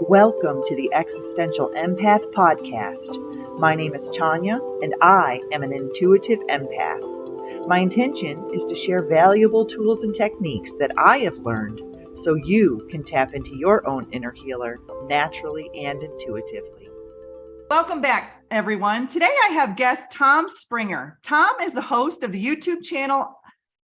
Welcome to the Existential Empath Podcast. My name is Tanya, and I am an intuitive empath. My intention is to share valuable tools and techniques that I have learned so you can tap into your own inner healer naturally and intuitively. Welcome back, everyone. Today I have guest Tom Springer. Tom is the host of the YouTube channel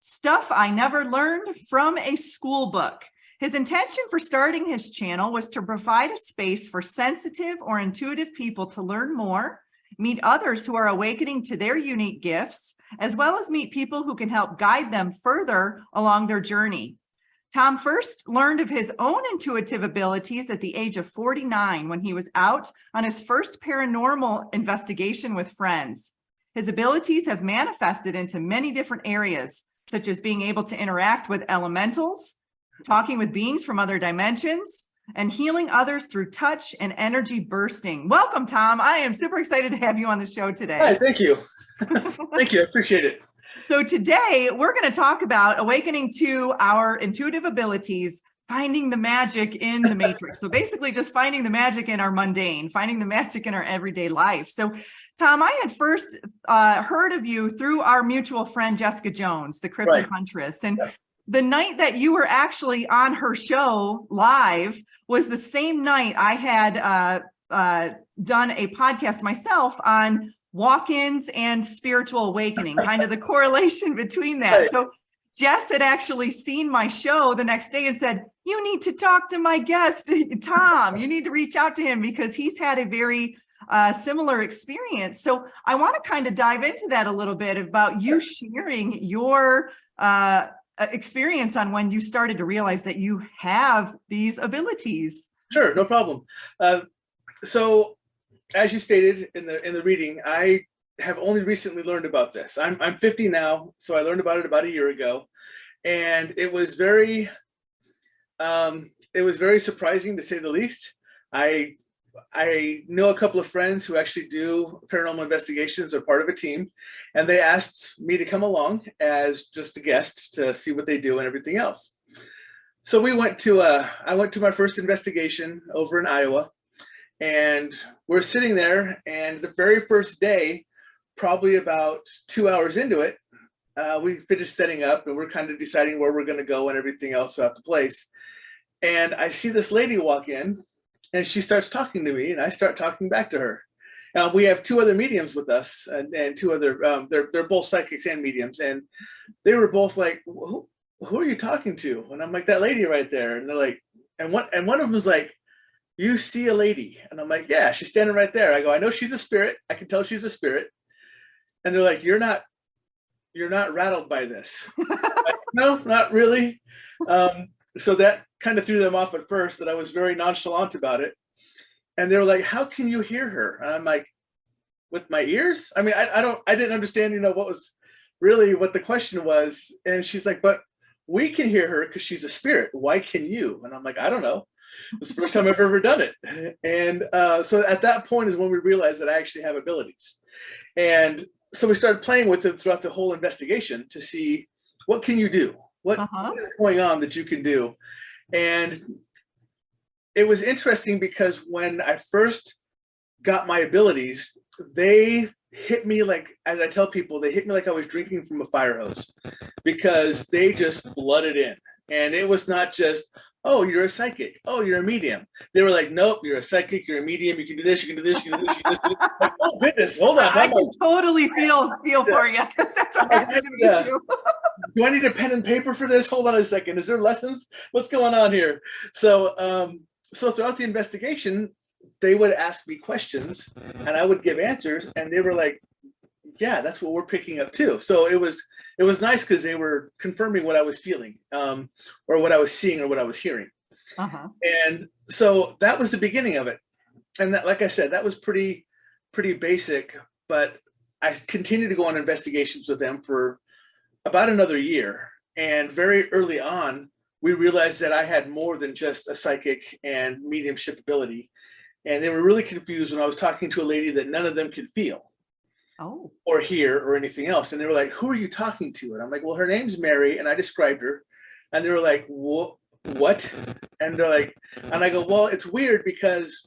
Stuff I Never Learned from a School Book. His intention for starting his channel was to provide a space for sensitive or intuitive people to learn more, meet others who are awakening to their unique gifts, as well as meet people who can help guide them further along their journey. Tom first learned of his own intuitive abilities at the age of 49 when he was out on his first paranormal investigation with friends. His abilities have manifested into many different areas, such as being able to interact with elementals, talking with beings from other dimensions, and healing others through touch and energy bursting. Welcome, Tom. I am super excited to have you on the show today. Hi, thank you. Thank you. I appreciate it. So today we're going to talk about awakening to our intuitive abilities, finding the magic in the matrix. So basically just finding the magic in our mundane, finding the magic in our everyday life. So Tom, I had first heard of you through our mutual friend, Jessica Jones, the Cryptid Huntress. And the night that you were actually on her show live was the same night I had done a podcast myself on walk-ins and spiritual awakening, kind of the correlation between that. Right. So Jess had actually seen my show the next day and said, you need to talk to my guest, Tom. You need to reach out to him because he's had a very similar experience. So I want to kind of dive into that a little bit about you sharing your experience on when you started to realize that you have these abilities. Sure, no problem. So as you stated in the reading, I have only recently learned about this. I'm 50 now, so I learned about it about a year ago, and it was very surprising to say the least. I know a couple of friends who actually do paranormal investigations, are part of a team, and they asked me to come along as just a guest to see what they do and everything else. So I went to my first investigation over in Iowa, and we're sitting there, and the very first day, probably about 2 hours into it, we finished setting up, and we're kind of deciding where we're going to go and everything else throughout the place. And I see this lady walk in, and she starts talking to me, and I start talking back to her. We have two other mediums with us, and two other, they're both psychics and mediums, and they were both like, who are you talking to? And I'm like, that lady right there. And they're like, and one of them was like, you see a lady? And I'm like, yeah, she's standing right there. I go, I know she's a spirit. I can tell she's a spirit. And they're like, you're not rattled by this. Like, no, not really. So that kind of threw them off at first, that I was very nonchalant about it. And they were like, how can you hear her? And I'm like, with my ears? I mean, I didn't understand, what was really what the question was. And she's like, but we can hear her because she's a spirit. Why can you? And I'm like, I don't know. It's the first time I've ever done it. And so at that point is when we realized that I actually have abilities. And so we started playing with it throughout the whole investigation to see, what can you do? What is going on that you can do? And it was interesting because when I first got my abilities, they hit me like, as I tell people, they hit me like I was drinking from a fire hose, because they just flooded in. And it was not just, oh, you're a psychic. Oh, you're a medium. They were like, nope, you're a psychic, you're a medium, you can do this, you can do this, you can do this, you can do this. Like, oh goodness, hold on. I can totally feel for you, because that's what happened to me too. Do I need a pen and paper for this? Hold on a second. Is there lessons? What's going on here? So so throughout the investigation, they would ask me questions and I would give answers, and they were like, yeah, that's what we're picking up too. So it was nice because they were confirming what I was feeling, or what I was seeing, or what I was hearing. And so that was the beginning of it. And that, like I said, that was pretty basic, but I continued to go on investigations with them for about another year. And very early on, we realized that I had more than just a psychic and mediumship ability. And they were really confused when I was talking to a lady that none of them could feel or hear or anything else. And they were like, who are you talking to? And I'm like, well, her name's Mary. And I described her. And they were like, what? And they're like, and I go, well, it's weird because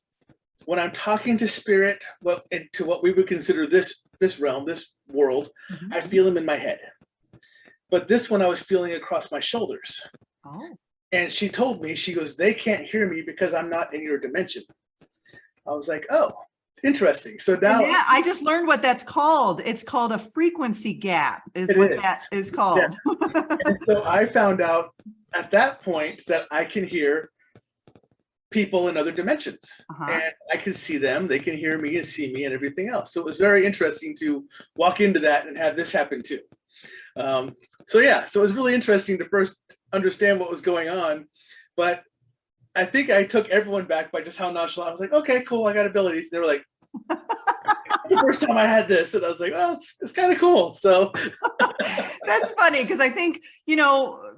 when I'm talking to spirit, to what we would consider this realm, this world, I feel them in my head. But this one I was feeling across my shoulders. Oh. And she told me, she goes, they can't hear me because I'm not in your dimension. I was like, oh, interesting. So now I just learned what that's called. It's called a frequency gap that is called. Yeah. And so I found out at that point that I can hear people in other dimensions, and I can see them, they can hear me and see me and everything else. So it was very interesting to walk into that and have this happen too. So it was really interesting to first understand what was going on, but I think I took everyone back by just how nonchalant. I was like, okay, cool, I got abilities. And they were like, the first time I had this, and I was like, well, it's kind of cool. So that's funny, because I think,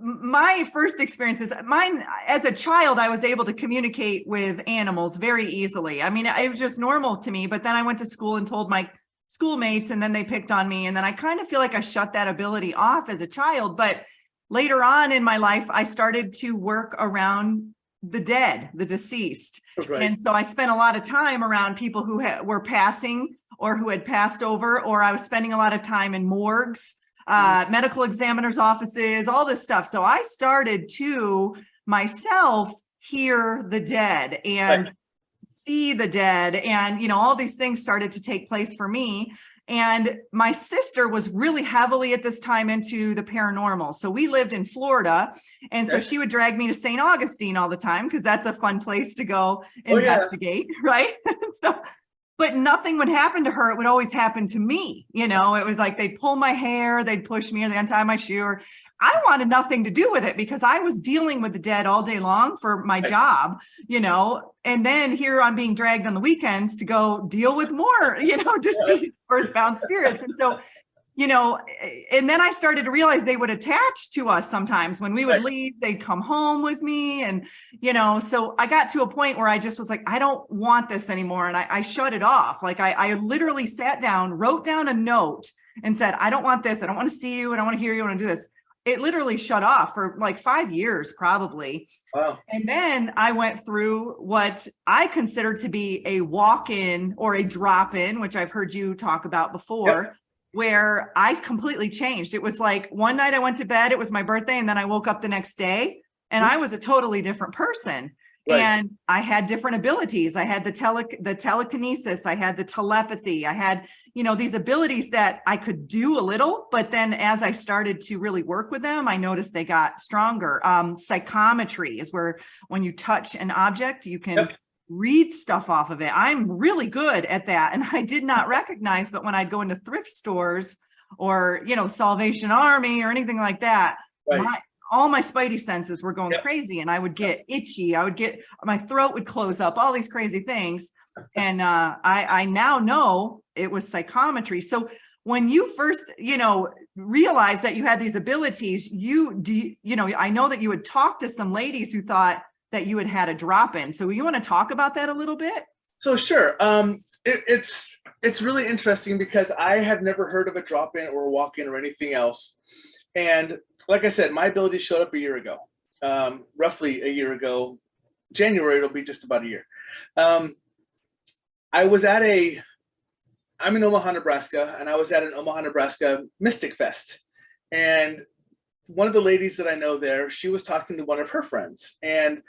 my first experiences, mine as a child, I was able to communicate with animals very easily. I mean, it was just normal to me, but then I went to school and told my schoolmates, and then they picked on me. And then I kind of feel like I shut that ability off as a child. But later on in my life, I started to work around the dead, the deceased. Right. And so I spent a lot of time around people who were passing or who had passed over, or I was spending a lot of time in morgues, medical examiners' offices, all this stuff. So I started to myself hear the dead and see the dead, and all these things started to take place for me. And my sister was really heavily at this time into the paranormal. So we lived in Florida. And so she would drag me to St. Augustine all the time, because that's a fun place to go investigate, right? But nothing would happen to her. It would always happen to me. It was like they'd pull my hair, they'd push me, or they'd untie my shoe. Or I wanted nothing to do with it, because I was dealing with the dead all day long for my job, and then here I'm being dragged on the weekends to go deal with more, deceased earthbound spirits. And so, and then I started to realize they would attach to us sometimes. When we would leave, they'd come home with me. And, so I got to a point where I just was like, I don't want this anymore. And I shut it off. Like I literally sat down, wrote down a note and said, I don't want this. I don't want to see you. I don't want to hear you. I want to do this. It literally shut off for like 5 years, probably. Wow. And then I went through what I consider to be a walk-in or a drop-in, which I've heard you talk about before, where I completely changed. It was like one night I went to bed, it was my birthday, and then I woke up the next day and I was a totally different person. Right. And I had different abilities. I had the telekinesis, I had the telepathy, I had, these abilities that I could do a little, but then as I started to really work with them, I noticed they got stronger. Psychometry is where when you touch an object, you can read stuff off of it. I'm really good at that. And I did not recognize, but when I'd go into thrift stores or, Salvation Army or anything like that, all my spidey senses were going crazy, and I would get itchy. My throat would close up, all these crazy things. And I now know it was psychometry. So when you first, realized that you had these abilities, I know that you had talked to some ladies who thought that you had a drop-in. So you want to talk about that a little bit? So sure. It's really interesting because I have never heard of a drop-in or a walk-in or anything else. And like I said, my ability showed up a year ago, roughly a year ago. January, it'll be just about a year. I'm in Omaha, Nebraska, and I was at an Omaha, Nebraska Mystic Fest. And one of the ladies that I know there, she was talking to one of her friends. And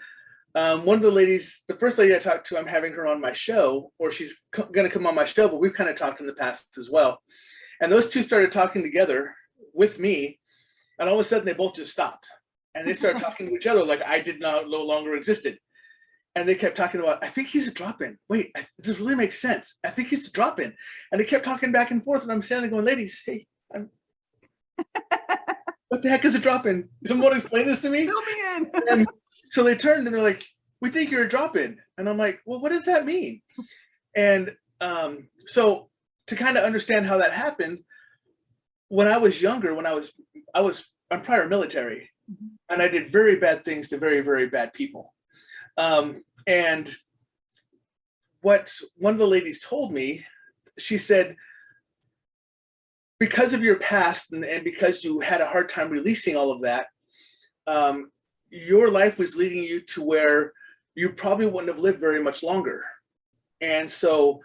one of the ladies, the first lady I talked to, I'm having her on my show, or she's going to come on my show, but we've kind of talked in the past as well. And those two started talking together with me. And all of a sudden, they both just stopped. And they started talking to each other like I no longer existed. And they kept talking about, I think he's a drop-in. Wait, this really makes sense. I think he's a drop-in. And they kept talking back and forth. And I'm standing there going, ladies, hey, what the heck is a drop-in? Someone explain this to me? Fill me in. And so they turned and they're like, we think you're a drop-in. And I'm like, well, what does that mean? And so to kind of understand how that happened, when I was younger, I'm prior military, and I did very bad things to very, very bad people. And what one of the ladies told me, she said, because of your past and because you had a hard time releasing all of that, your life was leading you to where you probably wouldn't have lived very much longer. And so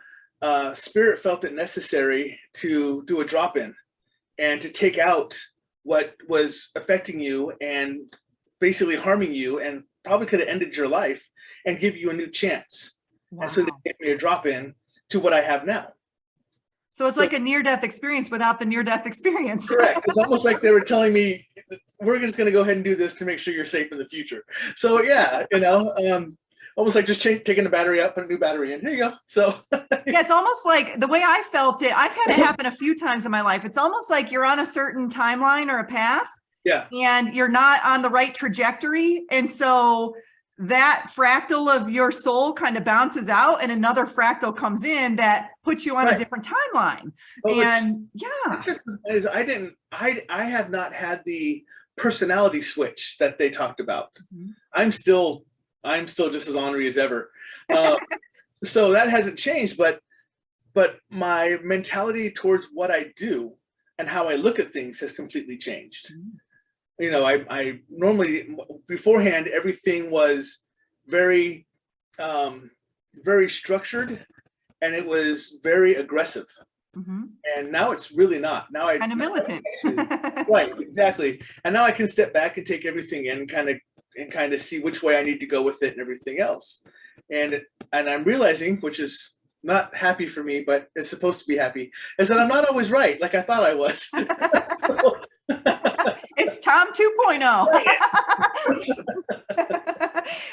Spirit felt it necessary to do a drop-in and to take out what was affecting you and basically harming you and probably could have ended your life and give you a new chance. Wow. And so they gave me a drop-in to what I have now. So it's like a near-death experience without the near-death experience. Correct. It's almost like they were telling me, we're just going to go ahead and do this to make sure you're safe in the future. So yeah, almost like just taking the battery out, put a new battery in. Here you go. So yeah, it's almost like the way I felt it. I've had it happen a few times in my life. It's almost like you're on a certain timeline or a path. Yeah. And you're not on the right trajectory. And so that fractal of your soul kind of bounces out and another fractal comes in that puts you on a different timeline. Well, and it's just, I have not had the personality switch that they talked about. Mm-hmm. I'm still just as ornery as ever. So that hasn't changed, but my mentality towards what I do and how I look at things has completely changed. Mm-hmm. I normally beforehand, everything was very, very structured and it was very aggressive. Mm-hmm. And now it's really not. Now I kind of militant. Right, exactly. And now I can step back and take everything in and kind of see which way I need to go with it and everything else. And I'm realizing, which is not happy for me, but it's supposed to be happy, is that I'm not always right like I thought I was. It's Tom 2.0.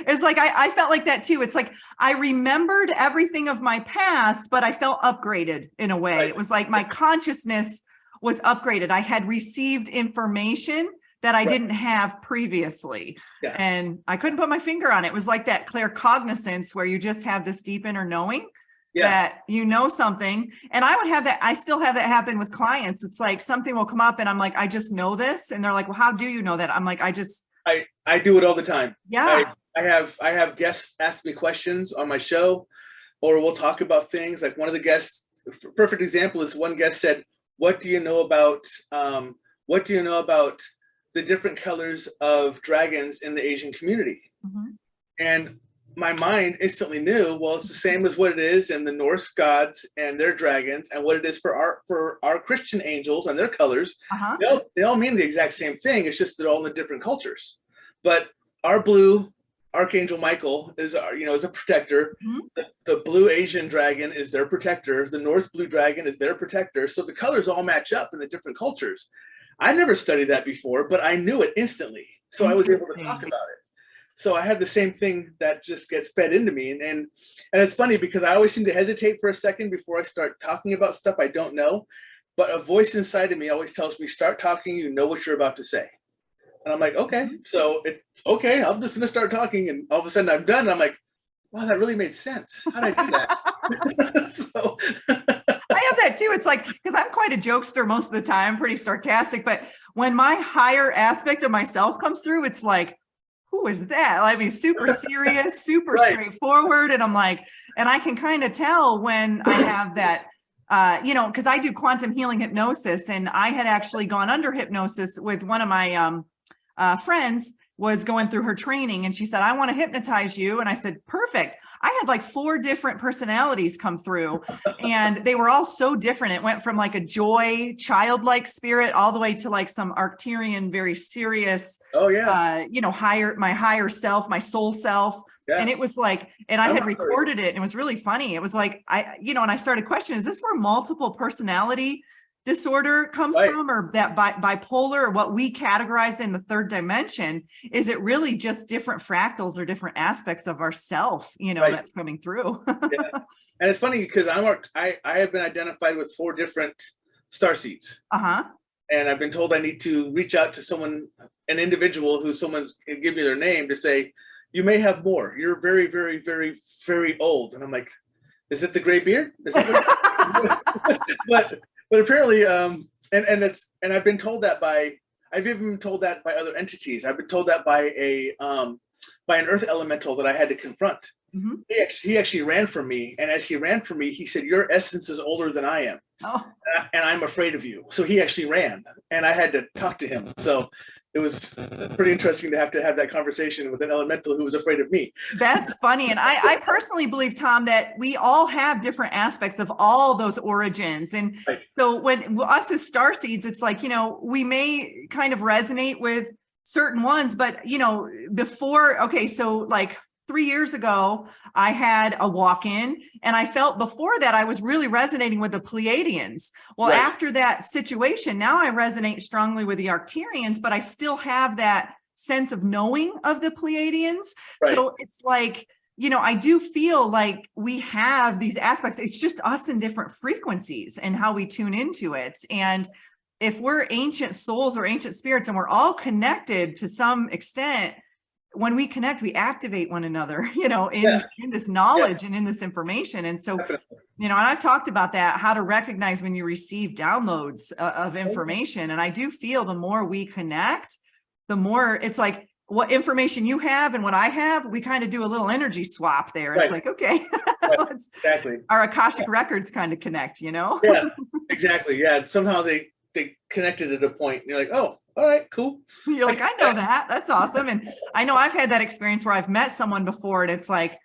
It's like I felt like that too. It's like I remembered everything of my past, but I felt upgraded in a way. Right. It was like my consciousness was upgraded. I had received information that I didn't have previously. Yeah. And I couldn't put my finger on it. It was like that claircognizance where you just have this deep inner knowing. Yeah. That you know something. And I would have that. I still have that happen with clients. It's like something will come up and I'm like, I just know this. And they're like, well, how do you know that? I'm like, I do it all the time. Yeah. I have guests ask me questions on my show, or we'll talk about things. Like one of the guests, perfect example is one guest said, what do you know about the different colors of dragons in the Asian community? Mm-hmm. And my mind instantly knew, well, it's the same as what it is in the Norse gods and their dragons, and what it is for our Christian angels and their colors. Uh-huh. They all mean the exact same thing. It's just they're all in the different cultures. But our blue Archangel Michael is a protector. Mm-hmm. The blue Asian dragon is their protector. The Norse blue dragon is their protector. So the colors all match up in the different cultures. I never studied that before, but I knew it instantly. So I was able to talk about it. So I have the same thing that just gets fed into me. And it's funny because I always seem to hesitate for a second before I start talking about stuff I don't know. But a voice inside of me always tells me, start talking, you know what you're about to say. And I'm like, okay, I'm just going to start talking. And all of a sudden I'm done. And I'm like, wow, that really made sense. How did I do that? So I have that too. It's like, because I'm quite a jokester most of the time, pretty sarcastic. But when my higher aspect of myself comes through, it's like, who is that? I mean, super serious, super straightforward. And I'm like, and I can kind of tell when I have that, because I do quantum healing hypnosis, and I had actually gone under hypnosis with one of my friends was going through her training, and she said, I want to hypnotize you. And I said, perfect. I had like 4 different personalities come through, and they were all so different. It went from like a joy, childlike spirit all the way to like some Arcturian, very serious, my higher self, my soul self. Yeah. And it was like, and I had recorded it, and it was really funny. It was like, and I started questioning, is this where multiple personality disorder comes from, or that bipolar, or what we categorize in the 3rd dimension? Is it really just different fractals or different aspects of ourself, that's coming through? Yeah. And it's funny because I have been identified with 4 different starseeds. Uh-huh. And I've been told I need to reach out to an individual who someone's can give me their name to say, you may have more. You're very, very, very, very old. And I'm like, is it the gray beard? But apparently, and I've been told that I've even been told that by other entities. I've been told that by an earth elemental that I had to confront. Mm-hmm. He actually ran from me, and as he ran from me, he said, your essence is older than I am. Oh. And I'm afraid of you. So he actually ran, and I had to talk to him. So it was pretty interesting to have that conversation with an elemental who was afraid of me. That's funny. And I personally believe, Tom, that we all have different aspects of all those origins. And Right. so when us as starseeds, it's like, we may kind of resonate with certain ones, but, before, okay, so like 3 years ago, I had a walk-in, and I felt before that I was really resonating with the Pleiadians. Well, Right. after that situation, now I resonate strongly with the Arcturians, but I still have that sense of knowing of the Pleiadians. Right. So it's like, I do feel like we have these aspects. It's just us in different frequencies and how we tune into it. And if we're ancient souls or ancient spirits and we're all connected to some extent, when we connect, we activate one another, in this knowledge and in this information. And so, Definitely. and I've talked about that, how to recognize when you receive downloads of information. And I do feel the more we connect, the more it's like what information you have and what I have, we kind of do a little energy swap there. It's Right. like, okay, Right. Exactly. our Akashic records kind of connect, Yeah, exactly. Yeah. Somehow they connected at a point. And you're like, oh, all right, cool. You're like, I know that. That's awesome. And I know I've had that experience where I've met someone before and it's like,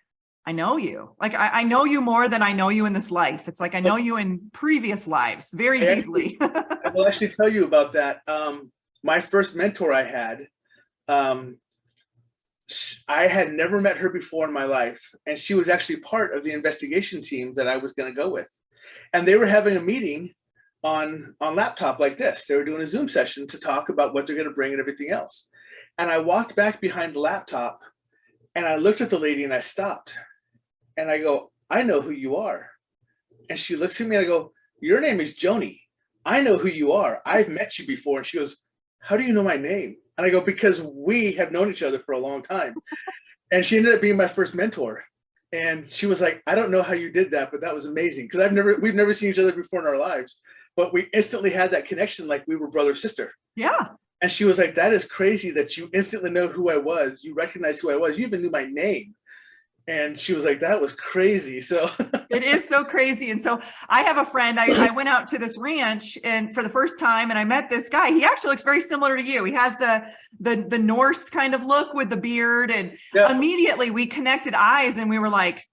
I know you. Like, I know you more than I know you in this life. It's like, I know you in previous lives very deeply. I will actually tell you about that. My first mentor I had never met her before in my life. And she was actually part of the investigation team that I was going to go with. And they were having a meeting on laptop like this. They were doing a Zoom session to talk about what they're going to bring and everything else. And I walked back behind the laptop and I looked at the lady and I stopped and I go, I know who you are. And she looks at me and I go, your name is Joni. I know who you are. I've met you before. And she goes, how do you know my name? And I go, because we have known each other for a long time. And she ended up being my first mentor. And she was like, I don't know how you did that, but that was amazing. Because we've never seen each other before in our lives. But we instantly had that connection like we were brother, sister. Yeah. And she was like, that is crazy that you instantly know who I was. You recognize who I was. You even knew my name. And she was like, that was crazy. So it is so crazy. And so I have a friend, I went out to this ranch and for the first time, and I met this guy. He actually looks very similar to you. He has the Norse kind of look with the beard. And immediately we connected eyes and we were like,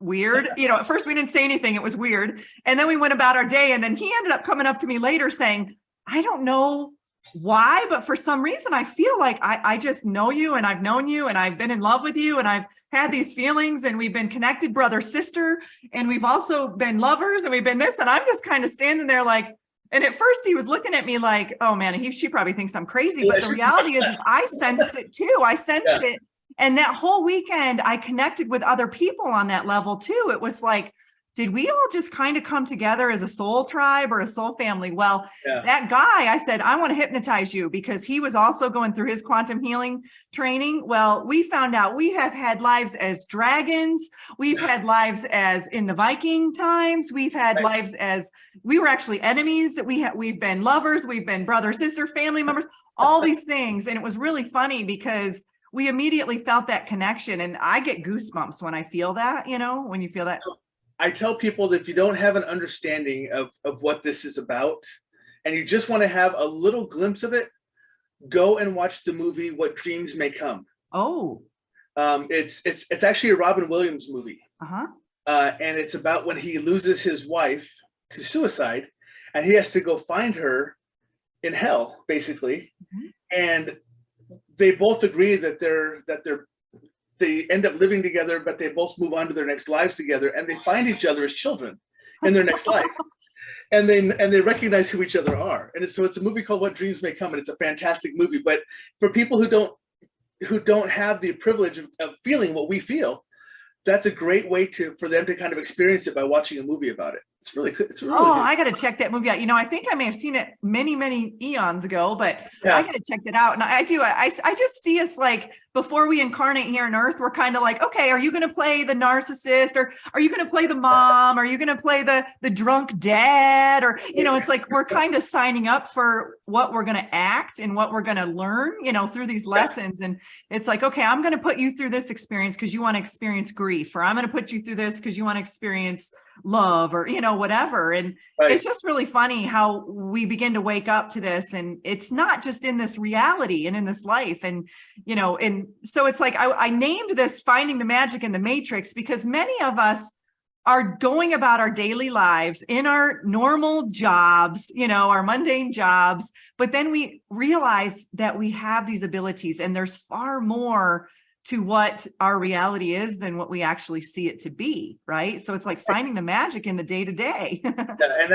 weird. At first we didn't say anything. It was weird. And then we went about our day. And then he ended up coming up to me later saying, I don't know why, but for some reason, I feel like I just know you and I've known you and I've been in love with you and I've had these feelings and we've been connected brother, sister, and we've also been lovers and we've been this. And I'm just kind of standing there like, and at first he was looking at me like, oh man, she probably thinks I'm crazy. But the reality is I sensed it too. I sensed it. And that whole weekend, I connected with other people on that level too. It was like, did we all just kind of come together as a soul tribe or a soul family? Well, that guy, I said, I want to hypnotize you because he was also going through his quantum healing training. Well, we found out we have had lives as dragons. We've had lives as in the Viking times. We've had lives as we were actually enemies. We've been lovers. We've been brother, sister, family members, all these things. And it was really funny because we immediately felt that connection. And I get goosebumps when I feel that, when you feel that. I tell people that if you don't have an understanding of what this is about and you just want to have a little glimpse of it, go and watch the movie What Dreams May Come. Oh. It's actually a Robin Williams movie. Uh-huh. And it's about when he loses his wife to suicide and he has to go find her in hell, basically. Mm-hmm. And they both agree that they end up living together, but they both move on to their next lives together, and they find each other as children in their next life, and they recognize who each other are. And so it's a movie called What Dreams May Come, and it's a fantastic movie. But for people who don't have the privilege of feeling what we feel, that's a great way for them to kind of experience it by watching a movie about it. It's really good. It's really good. I got to check that movie out. I think I may have seen it many, many eons ago, but I got to check that out. And I do. I just see us like before we incarnate here on Earth, we're kind of like, okay, are you going to play the narcissist, or are you going to play the mom? Are you going to play the drunk dad? Or it's like we're kind of signing up for what we're going to act and what we're going to learn, through these lessons. And it's like, okay, I'm going to put you through this experience because you want to experience grief, or I'm going to put you through this because you want to experience love or, whatever. And Right. it's just really funny how we begin to wake up to this, and it's not just in this reality and in this life. And, and so it's like, I named this Finding the Magic in the Matrix because many of us are going about our daily lives in our normal jobs, our mundane jobs, but then we realize that we have these abilities and there's far more to what our reality is than what we actually see it to be, right? So it's like finding the magic in the day to day. And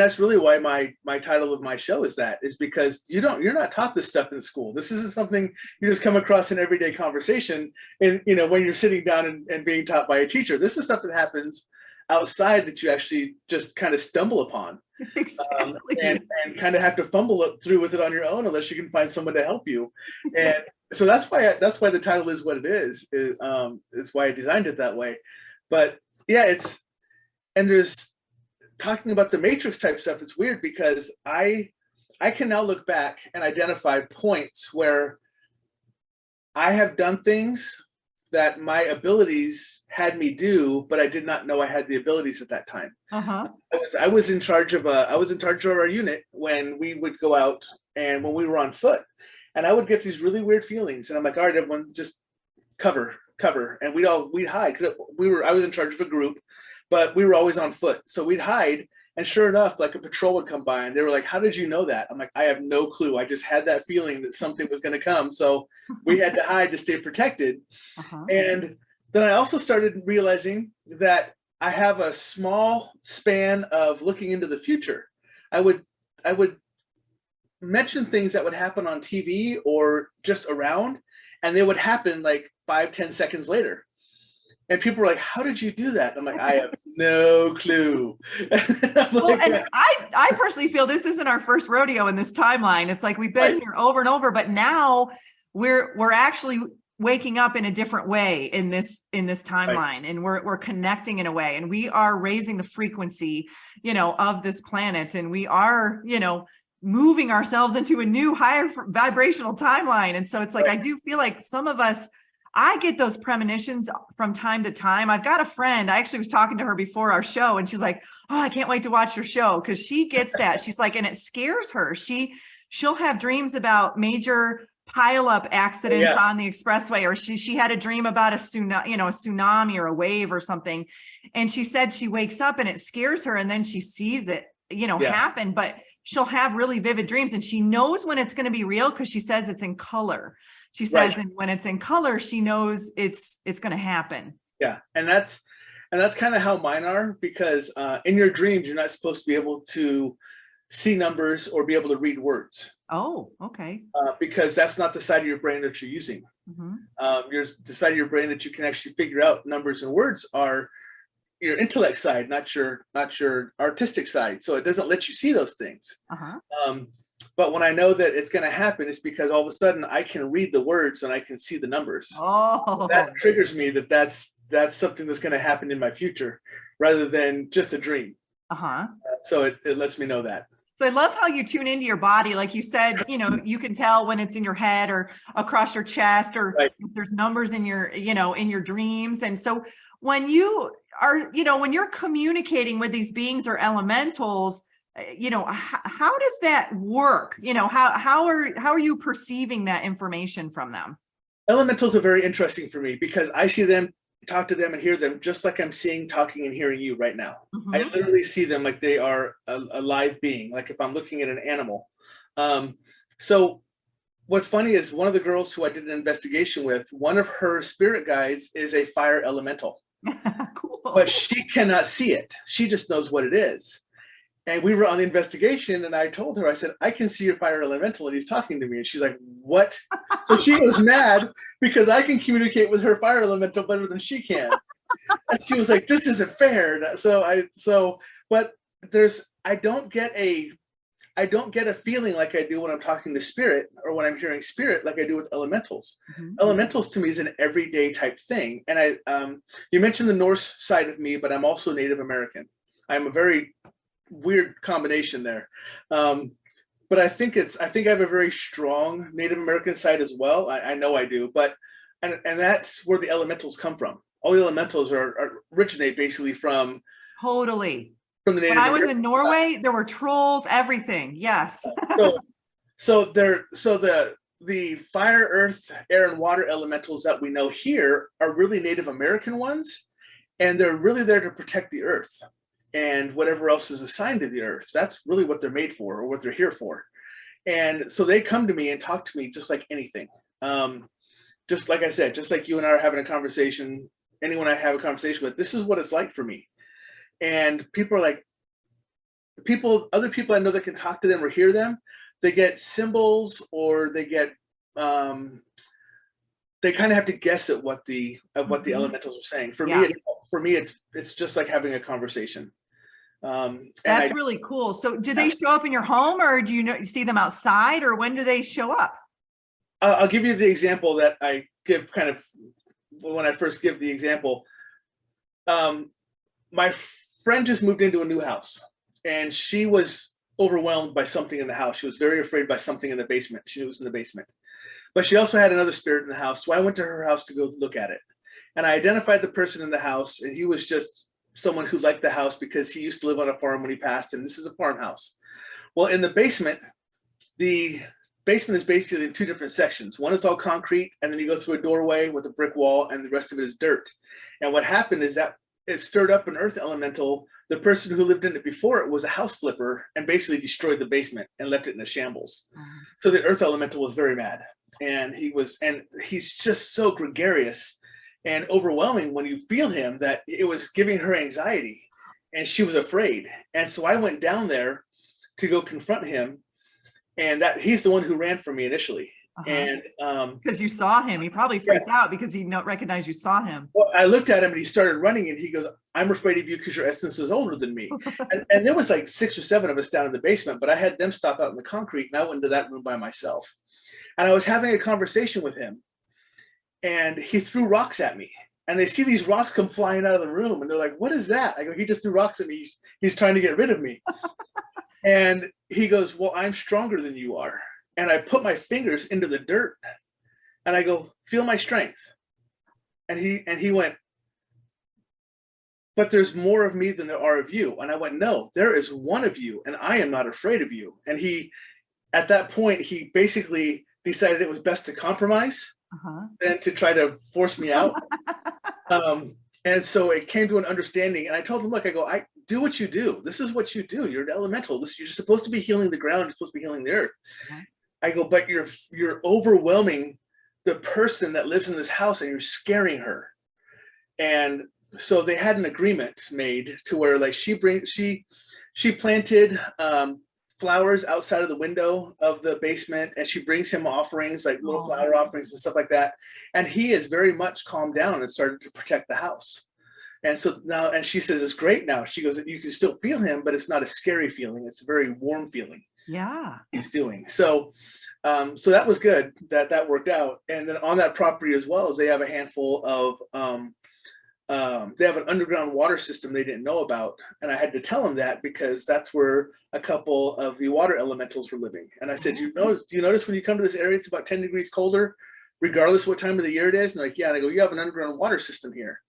that's really why my title of my show is because you're not taught this stuff in school. This isn't something you just come across in everyday conversation and when you're sitting down and being taught by a teacher. This is stuff that happens outside that you actually just kind of stumble upon. Exactly. And kind of have to fumble it through with it on your own unless you can find someone to help you. And so that's why the title is what it is. It's why I designed it that way. But yeah, there's talking about the Matrix type stuff. It's weird because I can now look back and identify points where I have done things that my abilities had me do, but I did not know I had the abilities at that time. Uh-huh. I was in charge of our unit when we would go out and when we were on foot, and I would get these really weird feelings, and I'm like, all right, everyone, just cover, and we'd hide because I was in charge of a group, but we were always on foot, so we'd hide. And sure enough, like a patrol would come by and they were like, how did you know that? I'm like, I have no clue. I just had that feeling that something was going to come. So we had to hide to stay protected. Uh-huh. And then I also started realizing that I have a small span of looking into the future. I would mention things that would happen on TV or just around, and they would happen like 5-10 seconds later. And people were like, how did you do that? I'm like, I have no clue. Well, and I personally feel this isn't our first rodeo in this timeline. It's like we've been here over and over, but now we're actually waking up in a different way in this timeline, right. And we're connecting in a way, and we are raising the frequency, of this planet, and we are, moving ourselves into a new higher vibrational timeline. And so it's like, right. I do feel like some of us, I get those premonitions from time to time. I've got a friend, I actually was talking to her before our show, and she's like, oh, I can't wait to watch your show, because she gets that. She's like, and it scares her. She'll have dreams about major pileup accidents on the expressway, or she had a dream about a tsunami or a wave or something. And she said she wakes up and it scares her, and then she sees it, happen, but she'll have really vivid dreams, and she knows when it's going to be real because she says it's in color. She says, right. And when it's in color, she knows it's going to happen. Yeah. And that's kind of how mine are, because in your dreams, you're not supposed to be able to see numbers or be able to read words. Oh, okay. Because that's not the side of your brain that you're using. Mm-hmm. The side of your brain that you can actually figure out numbers and words are your intellect side, not your artistic side. So it doesn't let you see those things. Uh-huh. But when I know that it's going to happen, it's because all of a sudden I can read the words and I can see the numbers. Oh, that triggers me that's something that's going to happen in my future rather than just a dream. Uh-huh. So it lets me know that. So I love how you tune into your body. Like you said, you can tell when it's in your head or across your chest, or right. If there's numbers in your, in your dreams. And so when you are, when you're communicating with these beings or elementals, how does that work? How are you perceiving that information from them? Elementals are very interesting for me because I see them, talk to them, and hear them just like I'm seeing, talking, and hearing you right now. Mm-hmm. I literally see them like they are a live being, like if I'm looking at an animal. So what's funny is one of the girls who I did an investigation with, one of her spirit guides is a fire elemental. Cool. But she cannot see it. She just knows what it is. And we were on the investigation, and I told her, I said, I can see your fire elemental, and he's talking to me. And she's like, what? So she was mad because I can communicate with her fire elemental better than she can. And she was like, this isn't fair. But I don't get a feeling like I do when I'm talking to spirit or when I'm hearing spirit like I do with elementals. Mm-hmm. Elementals to me is an everyday type thing. And you mentioned the Norse side of me, but I'm also Native American. I'm a very weird combination there. But I think I have a very strong Native American side as well. I know I do, and that's where the elementals come from. All the elementals originate basically from Totally. from the When Native I was American in Norway, there were trolls, everything. Yes. side. So the fire, earth, air, and water elementals that we know here are really Native American ones, and they're really there to protect the earth and whatever else is assigned to the earth. That's really what they're made for, or what they're here for. And so they come to me and talk to me just like anything. Just like I said, just like you and I are having a conversation, anyone I have a conversation with, this is what it's like for me. And people are like, other people I know that can talk to them or hear them, they get symbols, or they get they kind of have to guess at what the elementals are saying. For me, it's just like having a conversation. That's really cool. So do they show up in your home, or do you see them outside, or when do they show up? I'll give you the example that I give kind of when I first give the example. My friend just moved into a new house, and she was overwhelmed by something in the house. She was very afraid by something in the basement. She was in the basement, but she also had another spirit in the house. So I went to her house to go look at it, and I identified the person in the house, and he was just someone who liked the house because he used to live on a farm when he passed, and this is a farmhouse. Well, in the basement is basically in two different sections. One is all concrete, and then you go through a doorway with a brick wall, and the rest of it is dirt. And what happened is that it stirred up an earth elemental. The person who lived in it before it was a house flipper and basically destroyed the basement and left it in a shambles. So the earth elemental was very mad, and he's just so gregarious and overwhelming when you feel him that it was giving her anxiety, and she was afraid. And so I went down there to go confront him, and that he's the one who ran from me initially. And because you saw him, he probably freaked out because he not recognized you saw him. Well, I looked at him and he started running, and he goes, "I'm afraid of you because your essence is older than me." and there was like 6 or 7 of us down in the basement, but I had them stop out in the concrete, and I went into that room by myself. And I was having a conversation with him, and he threw rocks at me, and they see these rocks come flying out of the room, and they're like, "What is that?" I go, "He just threw rocks at me. He's trying to get rid of me." And he goes, "Well, I'm stronger than you are." And I put my fingers into the dirt, and I go, "Feel my strength." And he went, "But there's more of me than there are of you." And I went, "No, there is one of you, and I am not afraid of you." And at that point, he basically decided it was best to compromise than to try to force me out. And so it came to an understanding, and I told him, "Look, I go, I do what you do. This is what you do. You're an elemental. You're supposed to be healing the ground. You're supposed to be healing the earth." I go, "But you're overwhelming the person that lives in this house, and you're scaring her." And so they had an agreement made to where, like, she planted flowers outside of the window of the basement, and she brings him offerings, like little flower offerings and stuff like that. And he is very much calmed down and started to protect the house. And so now, and she says, "It's great now." She goes, "You can still feel him, but it's not a scary feeling. It's a very warm feeling." Yeah. He's doing. So that was good that worked out. And then on that property as well, as they have a handful of they have an underground water system they didn't know about. And I had to tell them that because that's where a couple of the water elementals were living. And I said, do you notice when you come to this area, it's about 10 degrees colder, regardless of what time of the year it is? And they're like, "Yeah." And I go, "You have an underground water system here."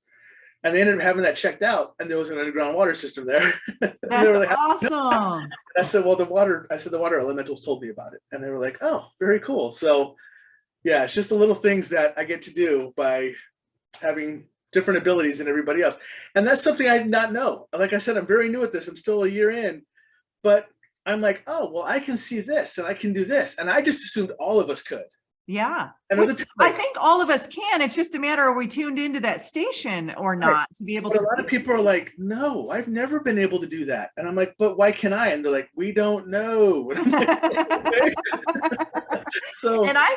And they ended up having that checked out, and there was an underground water system there. That's like, awesome. I said, "Well, the water elementals told me about it." And they were like, "Oh, very cool." So yeah, it's just the little things that I get to do by having different abilities than everybody else. And that's something I did not know. Like I said, I'm very new at this. I'm still a year in, but I'm like, "Oh, well, I can see this and I can do this." And I just assumed all of us could. Yeah. And other people, I think all of us can. It's just a matter of we tuned into that station or not to be able to. A lot of people are like, "No, I've never been able to do that." And I'm like, "But why can I?" And they're like, "We don't know." And I'm like, so, and I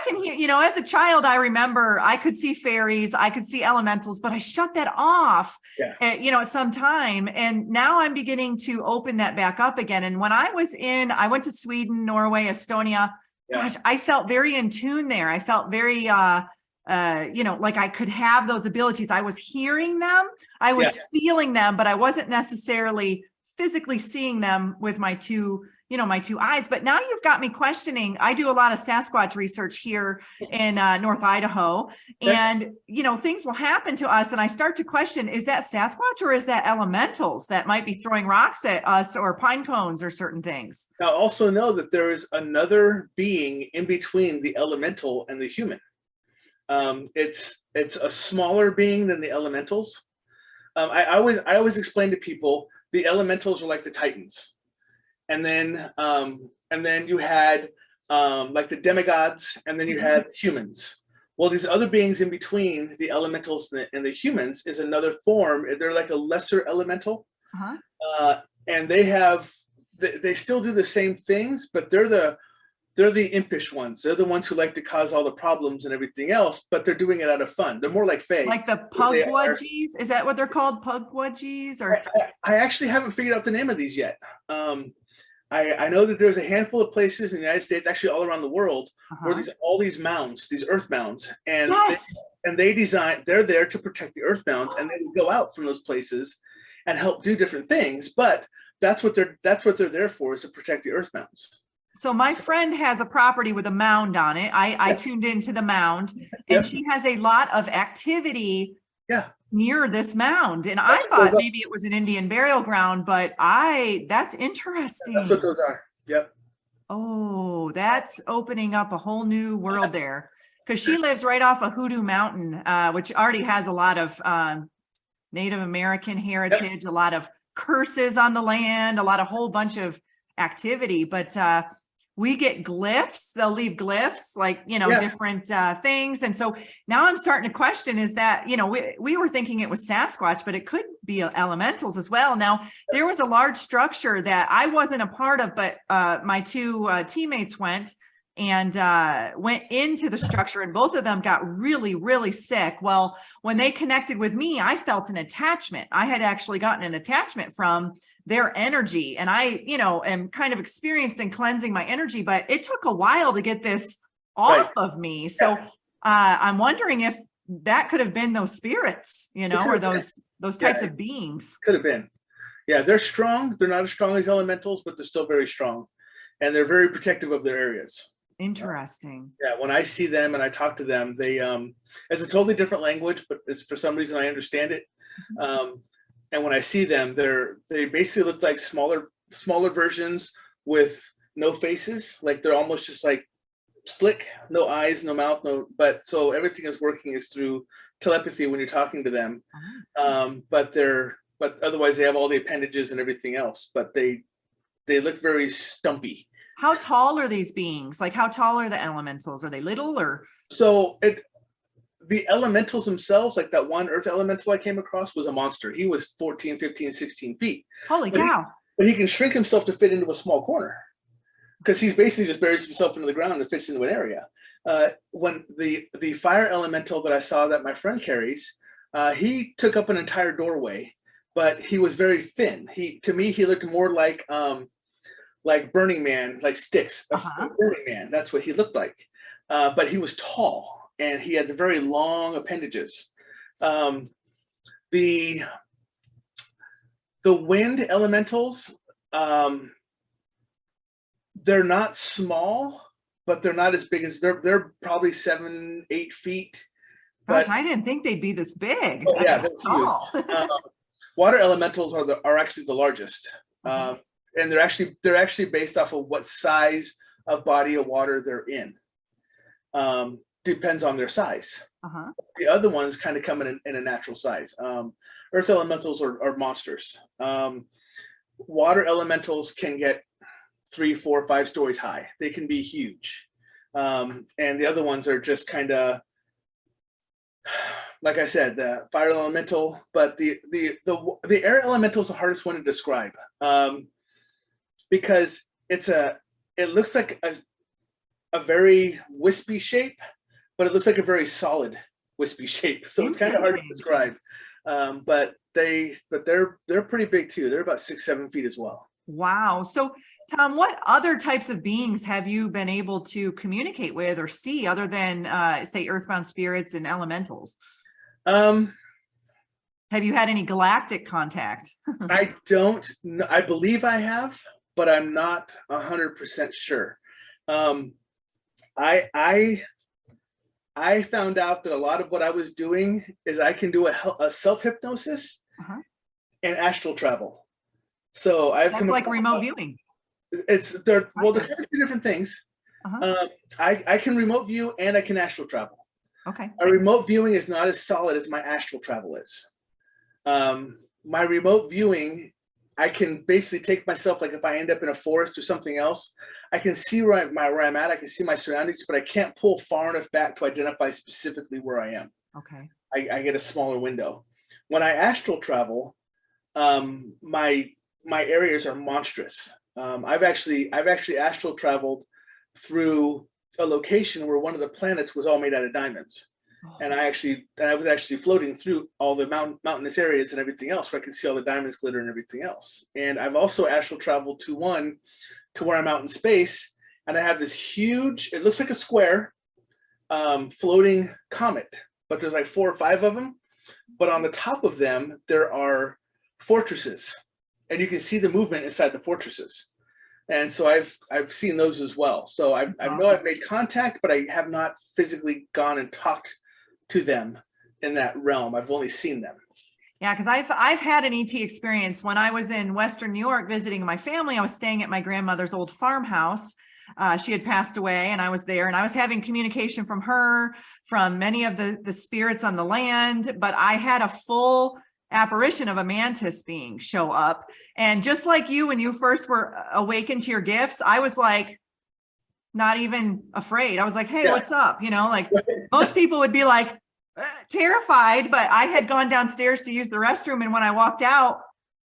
can hear, as a child, I remember I could see fairies, I could see elementals, but I shut that off, at some time. And now I'm beginning to open that back up again. And when I went to Sweden, Norway, Estonia. Gosh, I felt very in tune there. I felt very, like I could have those abilities. I was hearing them, I was feeling them, but I wasn't necessarily physically seeing them with my two, my two eyes. But now you've got me questioning. I do a lot of Sasquatch research here in North Idaho, and things will happen to us, and I start to question: is that Sasquatch or is that elementals that might be throwing rocks at us, or pine cones, or certain things? Now, also know that there is another being in between the elemental and the human. It's a smaller being than the elementals. I always explain to people the elementals are like the Titans. And then you had like the demigods, and then you had humans. Well, these other beings in between the elementals and the humans is another form. They're like a lesser elemental, and they still do the same things, but they're the impish ones. They're the ones who like to cause all the problems and everything else, but they're doing it out of fun. They're more like Fae. Like the Pugwudgies? Is that what they're called? Pugwudgies? Or I actually haven't figured out the name of these yet. I know that there's a handful of places in the United States, actually all around the world, where there's all these mounds, these earth mounds, and they're there to protect the earth mounds, and they go out from those places and help do different things. But that's what they're there for, is to protect the earth mounds. So my friend has a property with a mound on it. I tuned into the mound, and she has a lot of activity near this mound. And I thought maybe it was an Indian burial ground, but that's interesting. That's what those are. Yep. Oh, that's opening up a whole new world there. Because she lives right off of Hoodoo Mountain, which already has a lot of Native American heritage, a lot of curses on the land, a whole bunch of activity. But we get glyphs. They'll leave glyphs, like, different things. And so now I'm starting to question, is that, we were thinking it was Sasquatch, but it could be elementals as well. Now, there was a large structure that I wasn't a part of, but my two teammates went into the structure, and both of them got really, really sick. Well, when they connected with me, I felt an attachment. I had actually gotten an attachment from their energy, and I, am kind of experienced in cleansing my energy, but it took a while to get this off of me. So I'm wondering if that could have been those spirits, or those types of beings. Could have been. Yeah, they're strong. They're not as strong as elementals, but they're still very strong, and they're very protective of their areas. Interesting. Yeah, when I see them and I talk to them, they it's a totally different language, but it's, for some reason, I understand it. And when I see them, they basically look like smaller versions with no faces. Like they're almost just like slick, no eyes, no mouth, but so everything is working is through telepathy when you're talking to them. But otherwise they have all the appendages and everything else, but they look very stumpy. How tall are these beings? Like, how tall are the elementals? Are they little, or? So the elementals themselves, like that one earth elemental I came across, was a monster. He was 14, 15, 16 feet. Holy cow. But he can shrink himself to fit into a small corner, because he's basically just buries himself into the ground and fits into an area. When the fire elemental that I saw that my friend carries, he took up an entire doorway, but he was very thin. To me, he looked more like Burning Man, like Styx, Burning Man. That's what he looked like. But he was tall, and he had the very long appendages. The wind elementals, they're not small, but they're not as big as they're probably 7-8 feet. Gosh, I didn't think they'd be this big. Oh, yeah, that's tall. Water elementals are actually the largest. And they're actually based off of what size of body of water they're in. Depends on their size. The other ones kind of come in a natural size. Earth elementals are monsters. Water elementals can get 3, 4, 5 stories high. They can be huge. And the other ones are just kind of, like I said, the fire elemental, but the air elemental is the hardest one to describe. Because it looks like a very wispy shape, but it looks like a very solid wispy shape. So it's kind of hard to describe. But they're pretty big too. They're about 6-7 feet as well. Wow. So Tom, what other types of beings have you been able to communicate with or see other than say earthbound spirits and elementals? Have you had any galactic contact? I don't know. I believe I have. but I'm not 100% sure. I found out that a lot of what I was doing is I can do a self-hypnosis and astral travel. So That's like remote viewing. They're kind of two different things. I can remote view and I can astral travel. Okay. My remote viewing is not as solid as my astral travel is. My remote viewing, I can basically take myself, like if I end up in a forest or something else, I can see where I'm at, I can see my surroundings, but I can't pull far enough back to identify specifically where I am. Okay. I get a smaller window. When I astral travel, my areas are monstrous. I've actually astral traveled through a location where one of the planets was all made out of diamonds. And I was actually floating through all the mountainous areas and everything else where I could see all the diamonds glitter and everything else. And I've also astral traveled to where I'm out in space, and I have this huge, it looks like a square, floating comet, but there's like 4 or 5 of them. But on the top of them, there are fortresses, and you can see the movement inside the fortresses. And so I've seen those as well. So I know I've made contact, but I have not physically gone and talked to them in that realm. I've only seen them. Yeah, because I've had an ET experience when I was in Western New York visiting my family. I was staying at my grandmother's old farmhouse. She had passed away, and I was there, and I was having communication from her, from many of the spirits on the land. But I had a full apparition of a mantis being show up, and just like you, when you first were awakened to your gifts, I was like, not even afraid. I was like, hey, what's up? You know, like most people would be like terrified, but I had gone downstairs to use the restroom. And when I walked out,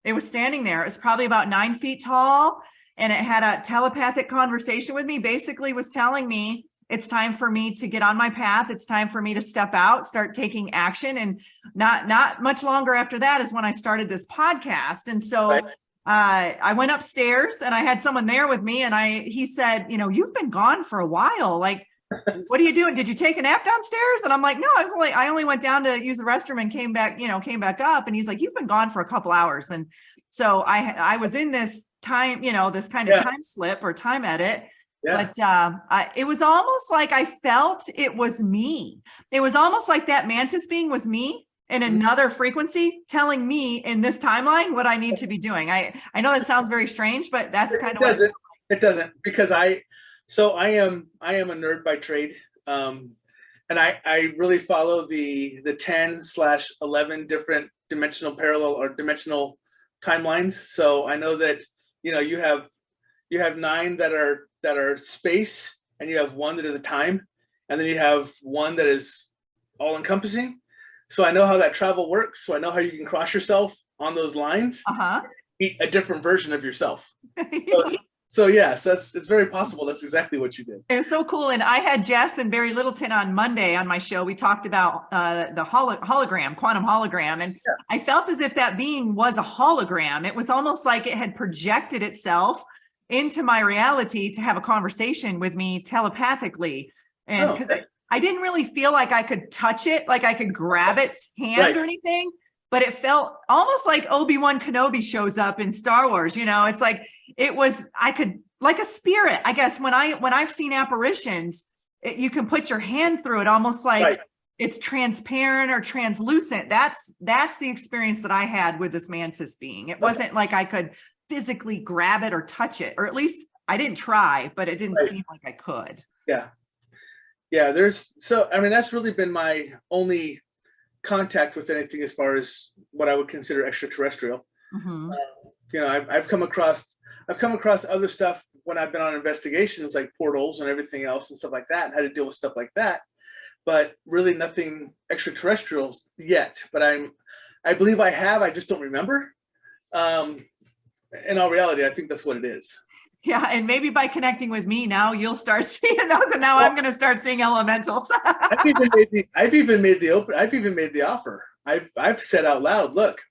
it was standing there. It was probably about 9 feet tall. And it had a telepathic conversation with me, basically was telling me it's time for me to get on my path. It's time for me to step out, start taking action. And not much longer after that is when I started this podcast. And so I went upstairs and I had someone there with me, and he said, you know, you've been gone for a while. Like, what are you doing? Did you take a nap downstairs? And I'm like, no, I only went down to use the restroom and came back up. And he's like, you've been gone for a couple hours. And so I was in this time, this kind of time slip or time edit. But it was almost like I felt it was me. It was almost like that mantis being was me in another frequency telling me in this timeline what I need to be doing. I know that sounds very strange, but that's kind of what it doesn't, because I am a nerd by trade. And I really follow the 10/11 different dimensional parallel or dimensional timelines. So I know that, you have 9 that are space, and you have 1 that is a time, and then you have 1 that is all encompassing. So I know how that travel works. So I know how you can cross yourself on those lines, meet a different version of yourself. So yes, it's very possible. That's exactly what you did. It's so cool. And I had Jess and Barry Littleton on Monday on my show. We talked about the hologram, quantum hologram. And I felt as if that being was a hologram. It was almost like it had projected itself into my reality to have a conversation with me telepathically. And because I didn't really feel like I could touch it, like I could grab its hand or anything, but it felt almost like Obi-Wan Kenobi shows up in Star Wars. It's like, I could, like a spirit, I guess, when I've seen apparitions, you can put your hand through it, almost like it's transparent or translucent. That's the experience that I had with this mantis being. It wasn't like I could physically grab it or touch it, or at least I didn't try, but it didn't seem like I could. That's really been my only contact with anything as far as what I would consider extraterrestrial. I've come across other stuff when I've been on investigations, like portals and everything else and stuff like that, and how to deal with stuff like that, but really nothing extraterrestrial yet. But I believe I just don't remember. In all reality, I think that's what it is. Yeah, and maybe by connecting with me now, you'll start seeing those, and now I'm going to start seeing elementals. I've even made the offer. I've said out loud, look,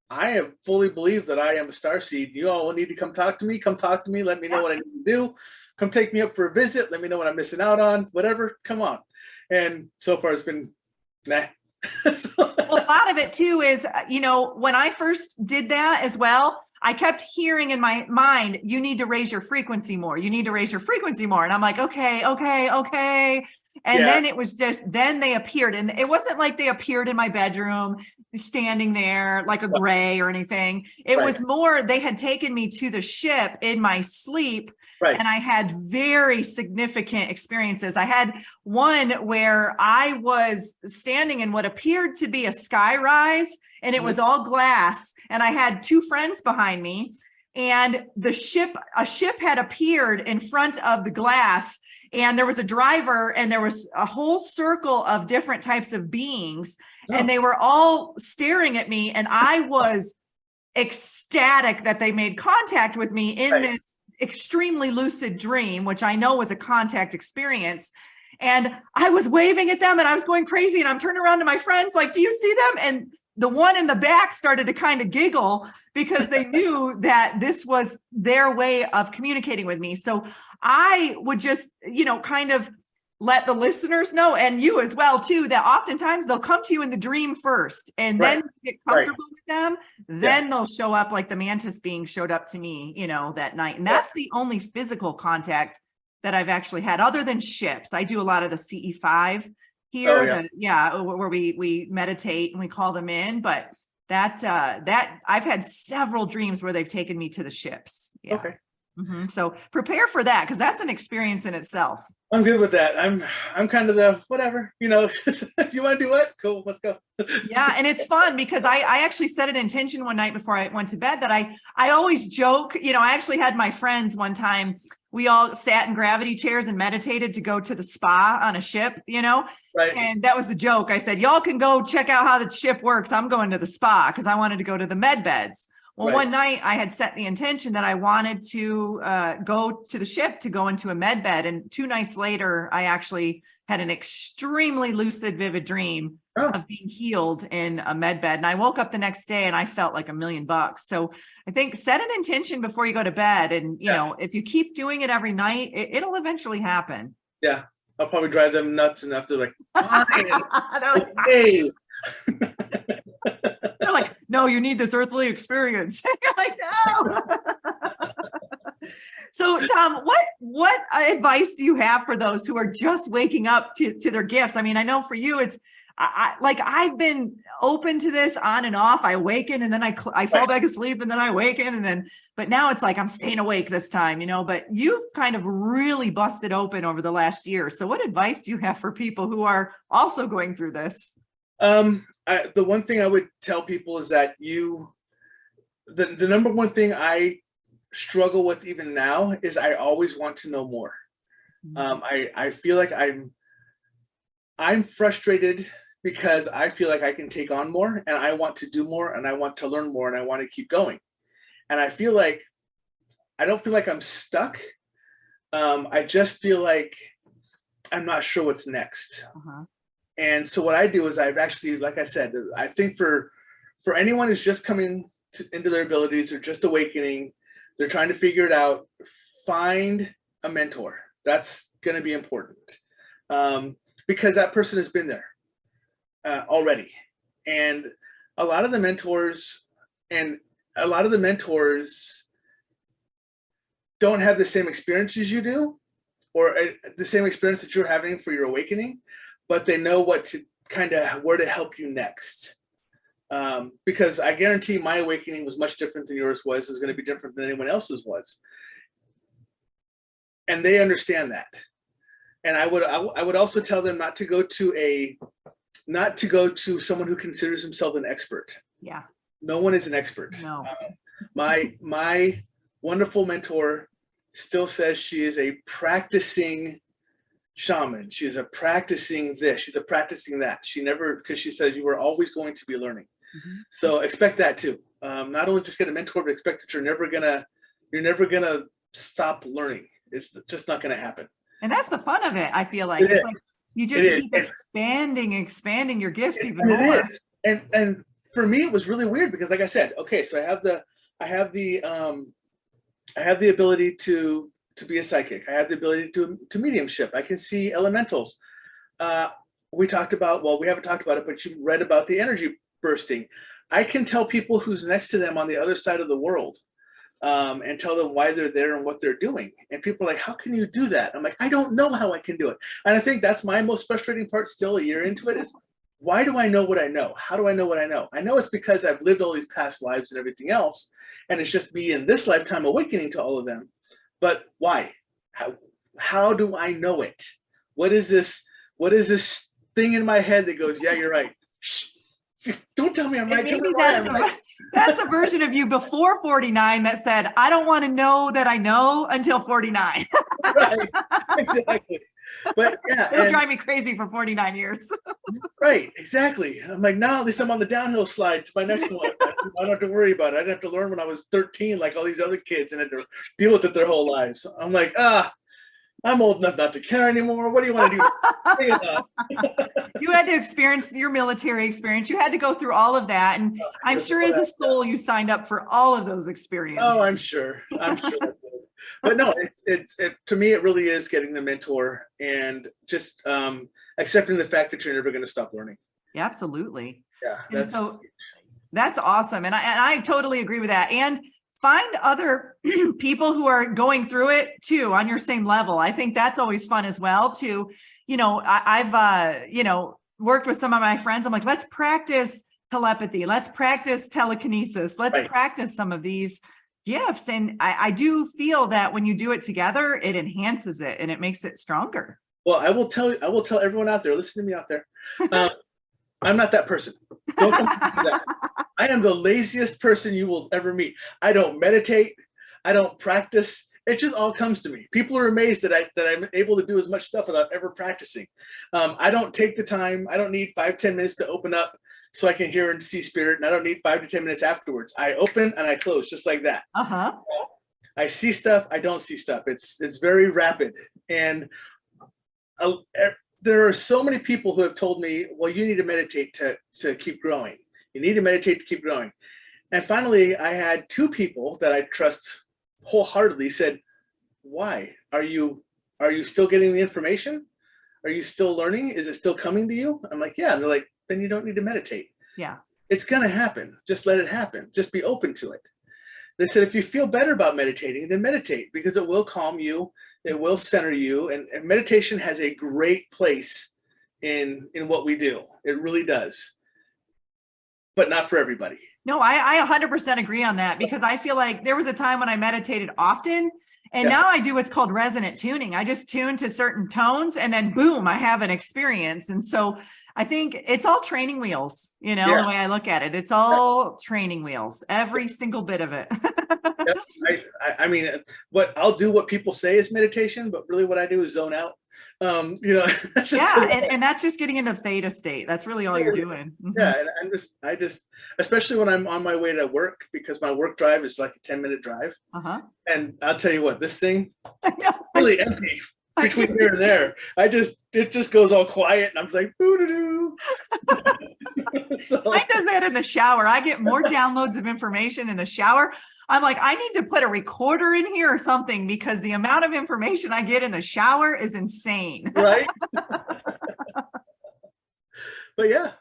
I have fully believed that I am a starseed. You all need to come talk to me. Come talk to me. Let me know what I need to do. Come take me up for a visit. Let me know what I'm missing out on. Whatever. Come on. And so far, it's been nah. Well, a lot of it too is, when I first did that as well, I kept hearing in my mind, you need to raise your frequency more. You need to raise your frequency more. And I'm like, okay. And then it was just, then they appeared, and it wasn't like they appeared in my bedroom standing there like a gray or anything. It was more, they had taken me to the ship in my sleep. Right. And I had very significant experiences. I had one where I was standing in what appeared to be a sky rise, and it was all glass. And I had two friends behind me, and a ship had appeared in front of the glass, and there was a driver, and there was a whole circle of different types of beings, and they were all staring at me. And I was ecstatic that they made contact with me in this extremely lucid dream, which I know was a contact experience. And I was waving at them, and I was going crazy, and I'm turning around to my friends like, do you see them? And the one in the back started to kind of giggle because they knew that this was their way of communicating with me. So I would just, kind of let the listeners know, and you as well too, that oftentimes they'll come to you in the dream first, and then you get comfortable with them. Then they'll show up, like the mantis being showed up to me, that night. And that's the only physical contact that I've actually had other than ships. I do a lot of the CE5 here, where we meditate and we call them in, but that I've had several dreams where they've taken me to the ships. So prepare for that, because that's an experience in itself. I'm good with that. I'm kind of the whatever, you want to do what? Cool, let's go. Yeah, and it's fun because I actually set an intention one night before I went to bed that I always joke, I actually had my friends one time, we all sat in gravity chairs and meditated to go to the spa on a ship, and that was the joke. I said, y'all can go check out how the ship works. I'm going to the spa because I wanted to go to the med beds. Well, one night I had set the intention that I wanted to go to the ship to go into a med bed. And 2 nights later, I actually had an extremely lucid, vivid dream of being healed in a med bed. And I woke up the next day and I felt like $1 million. So I think set an intention before you go to bed. And, if you keep doing it every night, it'll eventually happen. Yeah. I'll probably drive them nuts enough. They're like, fine. They're like, hey. They're like, no, you need this earthly experience. You're like, no. So, Tom, what advice do you have for those who are just waking up to their gifts? I mean, I know for you, it's I've been open to this on and off. I awaken and then I fall back asleep and then I awaken but now it's like I'm staying awake this time, but you've kind of really busted open over the last year. So what advice do you have for people who are also going through this? The one thing I would tell people is that the number one thing I struggle with even now is I always want to know more. I feel like I'm frustrated because I feel like I can take on more and I want to do more and I want to learn more and I want to keep going. And I don't feel like I'm stuck. I just feel like I'm not sure what's next. And so what I do is I've actually, like I said, I think for anyone who's just coming into their abilities or just awakening, they're trying to figure it out, find a mentor. That's going to be important because that person has been there already. And a lot of the mentors don't have the same experience as you do, or the same experience that you're having for your awakening, but they know where to help you next. Because I guarantee my awakening was much different than yours was. It's going to be different than anyone else's was. And they understand that. And I would also tell them not to go to someone who considers himself an expert. Yeah. No one is an expert. No. My wonderful mentor still says she is a practicing shaman. She's a practicing this. She's a practicing that. Because she says you are always going to be learning. So expect that too. Not only just get a mentor, but expect that you're never gonna stop learning. It's just not gonna happen. And that's the fun of it. I feel like it's like you just keep expanding your gifts even more. It is. And for me, it was really weird because, like I said, okay, so I have the ability to be a psychic. I have the ability to mediumship. I can see elementals. We haven't talked about it, but you read about the energy bursting. I can tell people who's next to them on the other side of the world and tell them why they're there and what they're doing. And people are like, how can you do that? I'm like, I don't know how I can do it. And I think that's my most frustrating part still a year into it is, why do I know what I know? How do I know what I know? I know it's because I've lived all these past lives and everything else. And it's just me in this lifetime awakening to all of them. But why? How do I know it? What is this thing in my head that goes, yeah, you're right. Shh. Don't tell me I'm right. Maybe that's the version of you before 49 that said, I don't want to know that I know until 49. Right, exactly. But yeah, it'll drive me crazy for 49 years. Right, exactly. I'm like, now at least I'm on the downhill slide to my next one. I don't have to worry about it. I didn't have to learn when I was 13, like all these other kids, and had to deal with it their whole lives. I'm like, I'm old enough not to care anymore. What do you want to do? You had to experience your military experience. You had to go through all of that. And I'm sure as a soul, you signed up for all of those experiences. Oh, I'm sure. But no, it to me, it really is getting the mentor and just accepting the fact that you're never going to stop learning. Yeah, absolutely. Yeah. That's awesome. And I totally agree with that. And find other people who are going through it too on your same level. I think that's always fun as well to, I've worked with some of my friends. I'm like, let's practice telepathy. Let's practice telekinesis. Let's practice some of these gifts. And I do feel that when you do it together, it enhances it and it makes it stronger. Well, I will tell everyone out there, listen to me out there. I'm not that person. Don't come to that. I am the laziest person you will ever meet. I don't meditate. I don't practice. It just all comes to me. People are amazed that I'm able to do as much stuff without ever practicing. I don't take the time. I don't need 5-10 minutes to open up so I can hear and see spirit. And I don't need 5 to 10 minutes afterwards. I open and I close just like that. I see stuff. I don't see stuff. It's very rapid. And there are so many people who have told me, well, you need to meditate to keep growing. You need to meditate to keep growing. And finally, I had 2 people that I trust wholeheartedly said, why? Are you still getting the information? Are you still learning? Is it still coming to you? I'm like, yeah. And they're like, then you don't need to meditate. Yeah. It's going to happen. Just let it happen. Just be open to it. They said, if you feel better about meditating, then meditate because it will calm you. It will center you. And meditation has a great place in what we do. It really does. But not for everybody. No, I 100% agree on that because I feel like there was a time when I meditated often and now I do what's called resonant tuning. I just tune to certain tones and then boom, I have an experience. And so I think it's all training wheels, the way I look at it. It's all training wheels, every single bit of it. I mean, what people say is meditation, but really what I do is zone out. And that's just getting into theta state. That's really all you're doing. Yeah, and I just, especially when I'm on my way to work, because my work drive is like a 10-minute drive. And I'll tell you what, this thing really empty between here and there. It just goes all quiet, and I'm just like, boo-doo-doo. So, mine does that in the shower. I get more downloads of information in the shower. I'm like, I need to put a recorder in here or something because the amount of information I get in the shower is insane. Right? But yeah.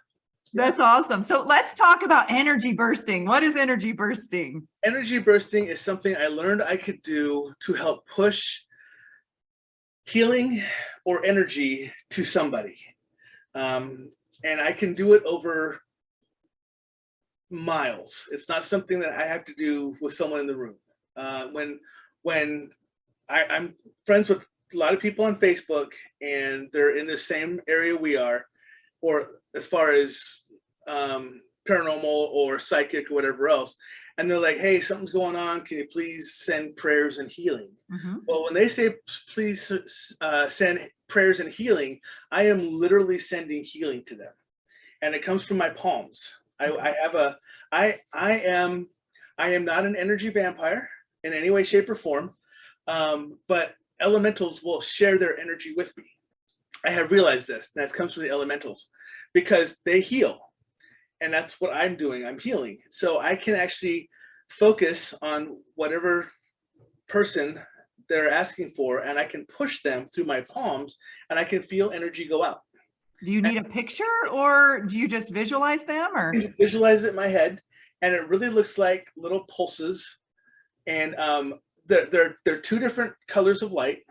That's awesome. So let's talk about energy bursting. What is energy bursting? Energy bursting is something I learned I could do to help push healing or energy to somebody. And I can do it over miles. It's not something that I have to do with someone in the room. When I'm friends with a lot of people on Facebook and they're in the same area we are, or as far as paranormal or psychic or whatever else, and they're like, hey, something's going on. Can you please send prayers and healing? Well, when they say, please send prayers and healing, I am literally sending healing to them. And it comes from my palms. I am not an energy vampire in any way, shape, or form, but elementals will share their energy with me. I have realized this, and that comes from the elementals because they heal. And that's what I'm doing. I'm healing. So I can actually focus on whatever person they're asking for, and I can push them through my palms, and I can feel energy go out. Do you need a picture or do you just visualize them? Or visualize it in my head, and it really looks like little pulses And they're two different colors of light.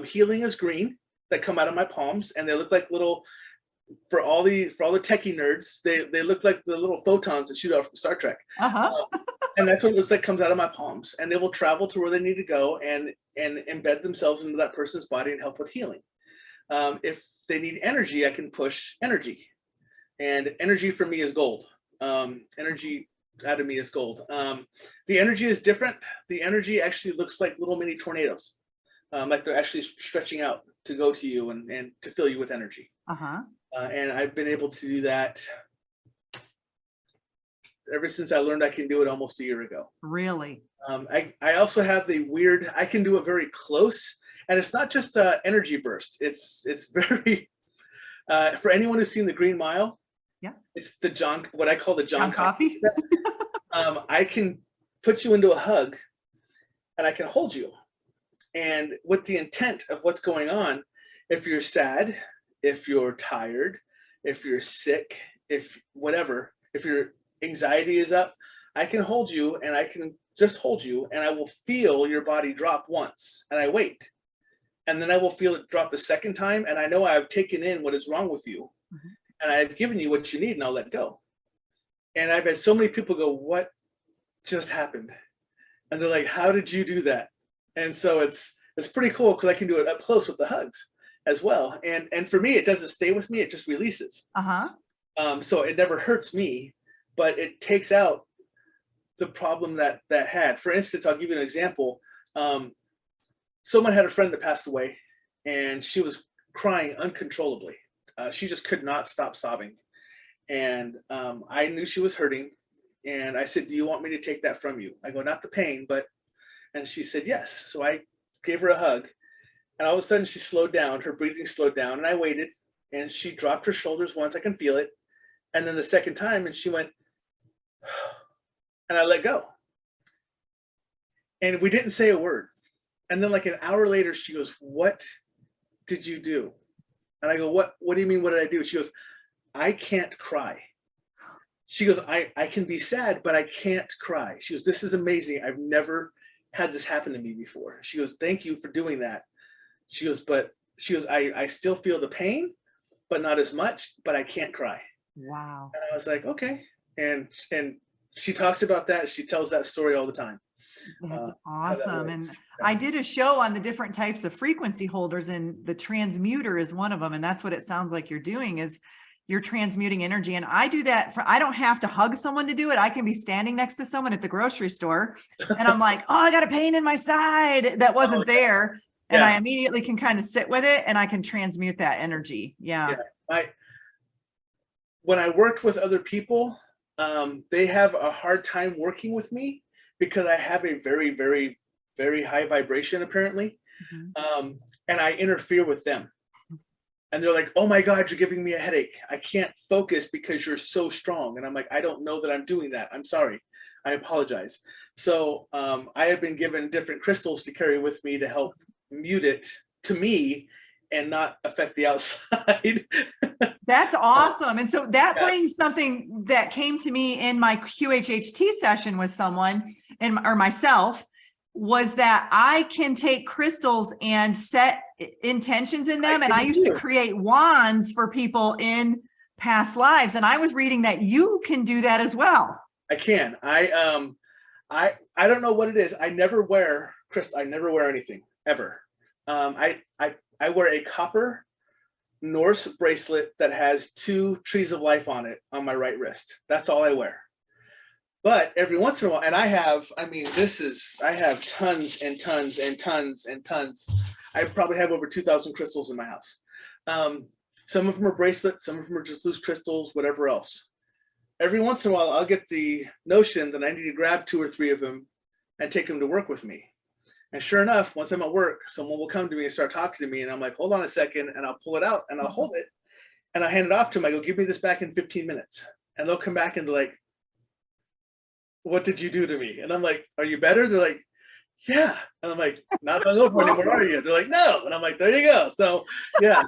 Healing is green that come out of my palms, and they look like little, for all the techie nerds, they look like the little photons that shoot out from Star Trek. And that's what it looks like comes out of my palms, and they will travel to where they need to go and embed themselves into that person's body and help with healing. If they need energy, I can push energy, and energy for me is gold. Energy out of me is gold. The energy is different. The energy actually looks like little mini tornadoes, like they're actually stretching out to go to you and to fill you with energy. And I've been able to do that ever since I learned I can do it almost a year ago. Really? I also have the weird, I can do it very close, and it's not just an energy burst. It's very, for anyone who's seen The Green Mile, it's the what I call the John Coffey. I can put you into a hug, and I can hold you. And with the intent of what's going on, if you're sad, if you're tired, if you're sick, if whatever, if your anxiety is up, I can hold you, and I can just hold you, and I will feel your body drop once, and I wait. And then I will feel it drop a second time, and I know I've taken in what is wrong with you, and I've given you what you need, and I'll let go. And I've had so many people go, "What just happened?" And they're like, "How did you do that?" And so it's pretty cool because I can do it up close with the hugs as well. And for me, it doesn't stay with me; it just releases. So it never hurts me, but it takes out the problem that had. For instance, I'll give you an example. Someone had a friend that passed away, and she was crying uncontrollably. She just could not stop sobbing. And I knew she was hurting. And I said, "Do you want me to take that from you?" I go, "Not the pain, but," and she said, "Yes." So I gave her a hug. And all of a sudden she slowed down, her breathing slowed down, and I waited, and she dropped her shoulders once, I can feel it. And then the second time, and she went, and I let go. And we didn't say a word. And then like an hour later, she goes, "What did you do?" And I go, What do you mean, what did I do?" She goes, "I can't cry." She goes, I can be sad, but I can't cry. She goes, "This is amazing. I've never had this happen to me before." She goes, "Thank you for doing that." She goes, I still feel the pain, but not as much, but I can't cry. Wow. And I was like, okay. And she talks about that. She tells that story all the time. That's awesome. And I did a show on the different types of frequency holders, and the transmuter is one of them. And that's what it sounds like you're doing, is you're transmuting energy. And I do that I don't have to hug someone to do it. I can be standing next to someone at the grocery store and I'm like, "Oh, I got a pain in my side that wasn't there." And I immediately can kind of sit with it, and I can transmute that energy. When I worked with other people, they have a hard time working with me because I have a very, very, very high vibration, apparently. And I interfere with them. And they're like, "Oh my God, you're giving me a headache. I can't focus because you're so strong." And I'm like, "I don't know that I'm doing that. I'm sorry. I apologize." So I have been given different crystals to carry with me to help mute it to me and not affect the outside. That's awesome. And so that brings something that came to me in my QHHT session with someone or myself, was that I can take crystals and set intentions in them. And I used to create wands for people in past lives. And I was reading that you can do that as well. I can. I don't know what it is. I never wear crystal. I never wear anything ever. I wear a copper Norse bracelet that has 2 trees of life on it on my right wrist. That's all I wear. But every once in a while, and I have tons and tons and tons and tons. I probably have over 2,000 crystals in my house. Some of them are bracelets, some of them are just loose crystals, whatever else. Every once in a while, I'll get the notion that I need to grab 2 or 3 of them and take them to work with me. And sure enough, once I'm at work, someone will come to me and start talking to me. And I'm like, "Hold on a second," and I'll pull it out and I'll hold it and I hand it off to them. I go, "Give me this back in 15 minutes. And they'll come back and they're like, "What did you do to me?" And I'm like, "Are you better?" They're like, "Yeah." And I'm like, "Not hungover anymore, are you?" They're like, "No." And I'm like, "There you go." So yeah,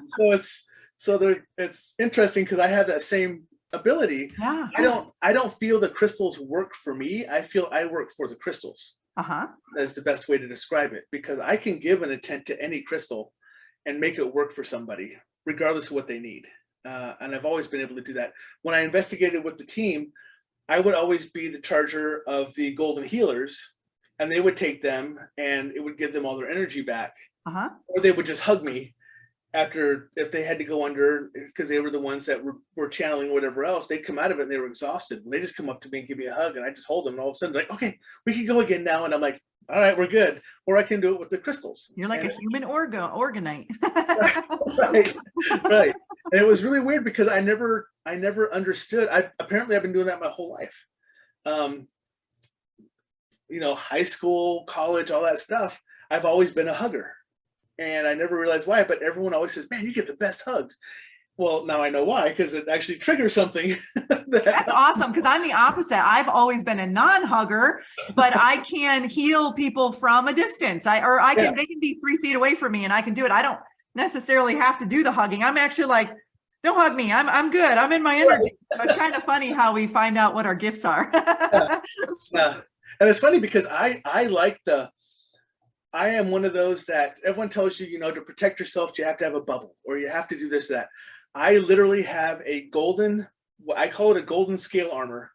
it's interesting because I have that same ability. I don't feel the crystals work for me. I feel I work for the crystals. Uh-huh. That's the best way to describe it, because I can give an intent to any crystal and make it work for somebody, regardless of what they need. And I've always been able to do that. When I investigated with the team, I would always be the charger of the golden healers, and they would take them and it would give them all their energy back. Uh-huh. Or they would just hug me after, if they had to go under, because they were the ones that were channeling whatever else. They'd come out of it and they were exhausted. And they just come up to me and give me a hug, and I just hold them, and all of a sudden they're like, okay, we can go again now. And I'm like, all right, we're good. Or I can do it with the crystals. You're like a human organite. Right, right. And it was really weird because I never understood. Apparently I've been doing that my whole life. You know, high school, college, all that stuff. I've always been a hugger, and I never realized why. But everyone always says, "Man, you get the best hugs." Well, now I know why, because it actually triggers something. That's awesome, because I'm the opposite. I've always been a non-hugger, but I can heal people from a distance. They can be 3 feet away from me and I can do it. I don't necessarily have to do the hugging. I'm actually like, don't hug me. I'm good. I'm in my energy. It's kind of funny how we find out what our gifts are. Yeah. And it's funny because I am one of those that everyone tells you, you know, to protect yourself, you have to have a bubble, or you have to do this, that. I literally have a golden, I call it a golden scale armor.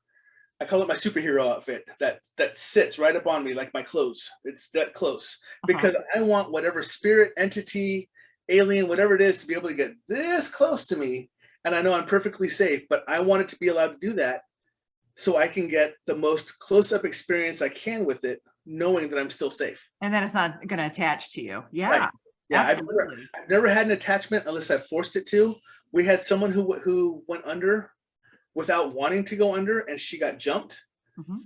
I call it my superhero outfit that sits right up on me like my clothes. It's that close, because I want whatever spirit, entity, alien, whatever it is, to be able to get this close to me. And I know I'm perfectly safe, but I want it to be allowed to do that so I can get the most close-up experience I can with it, knowing that I'm still safe. And then it's not going to attach to you. Yeah. Right. Yeah. I've never had an attachment unless I forced it to. We had someone who went under without wanting to go under, and she got jumped. Mm-hmm.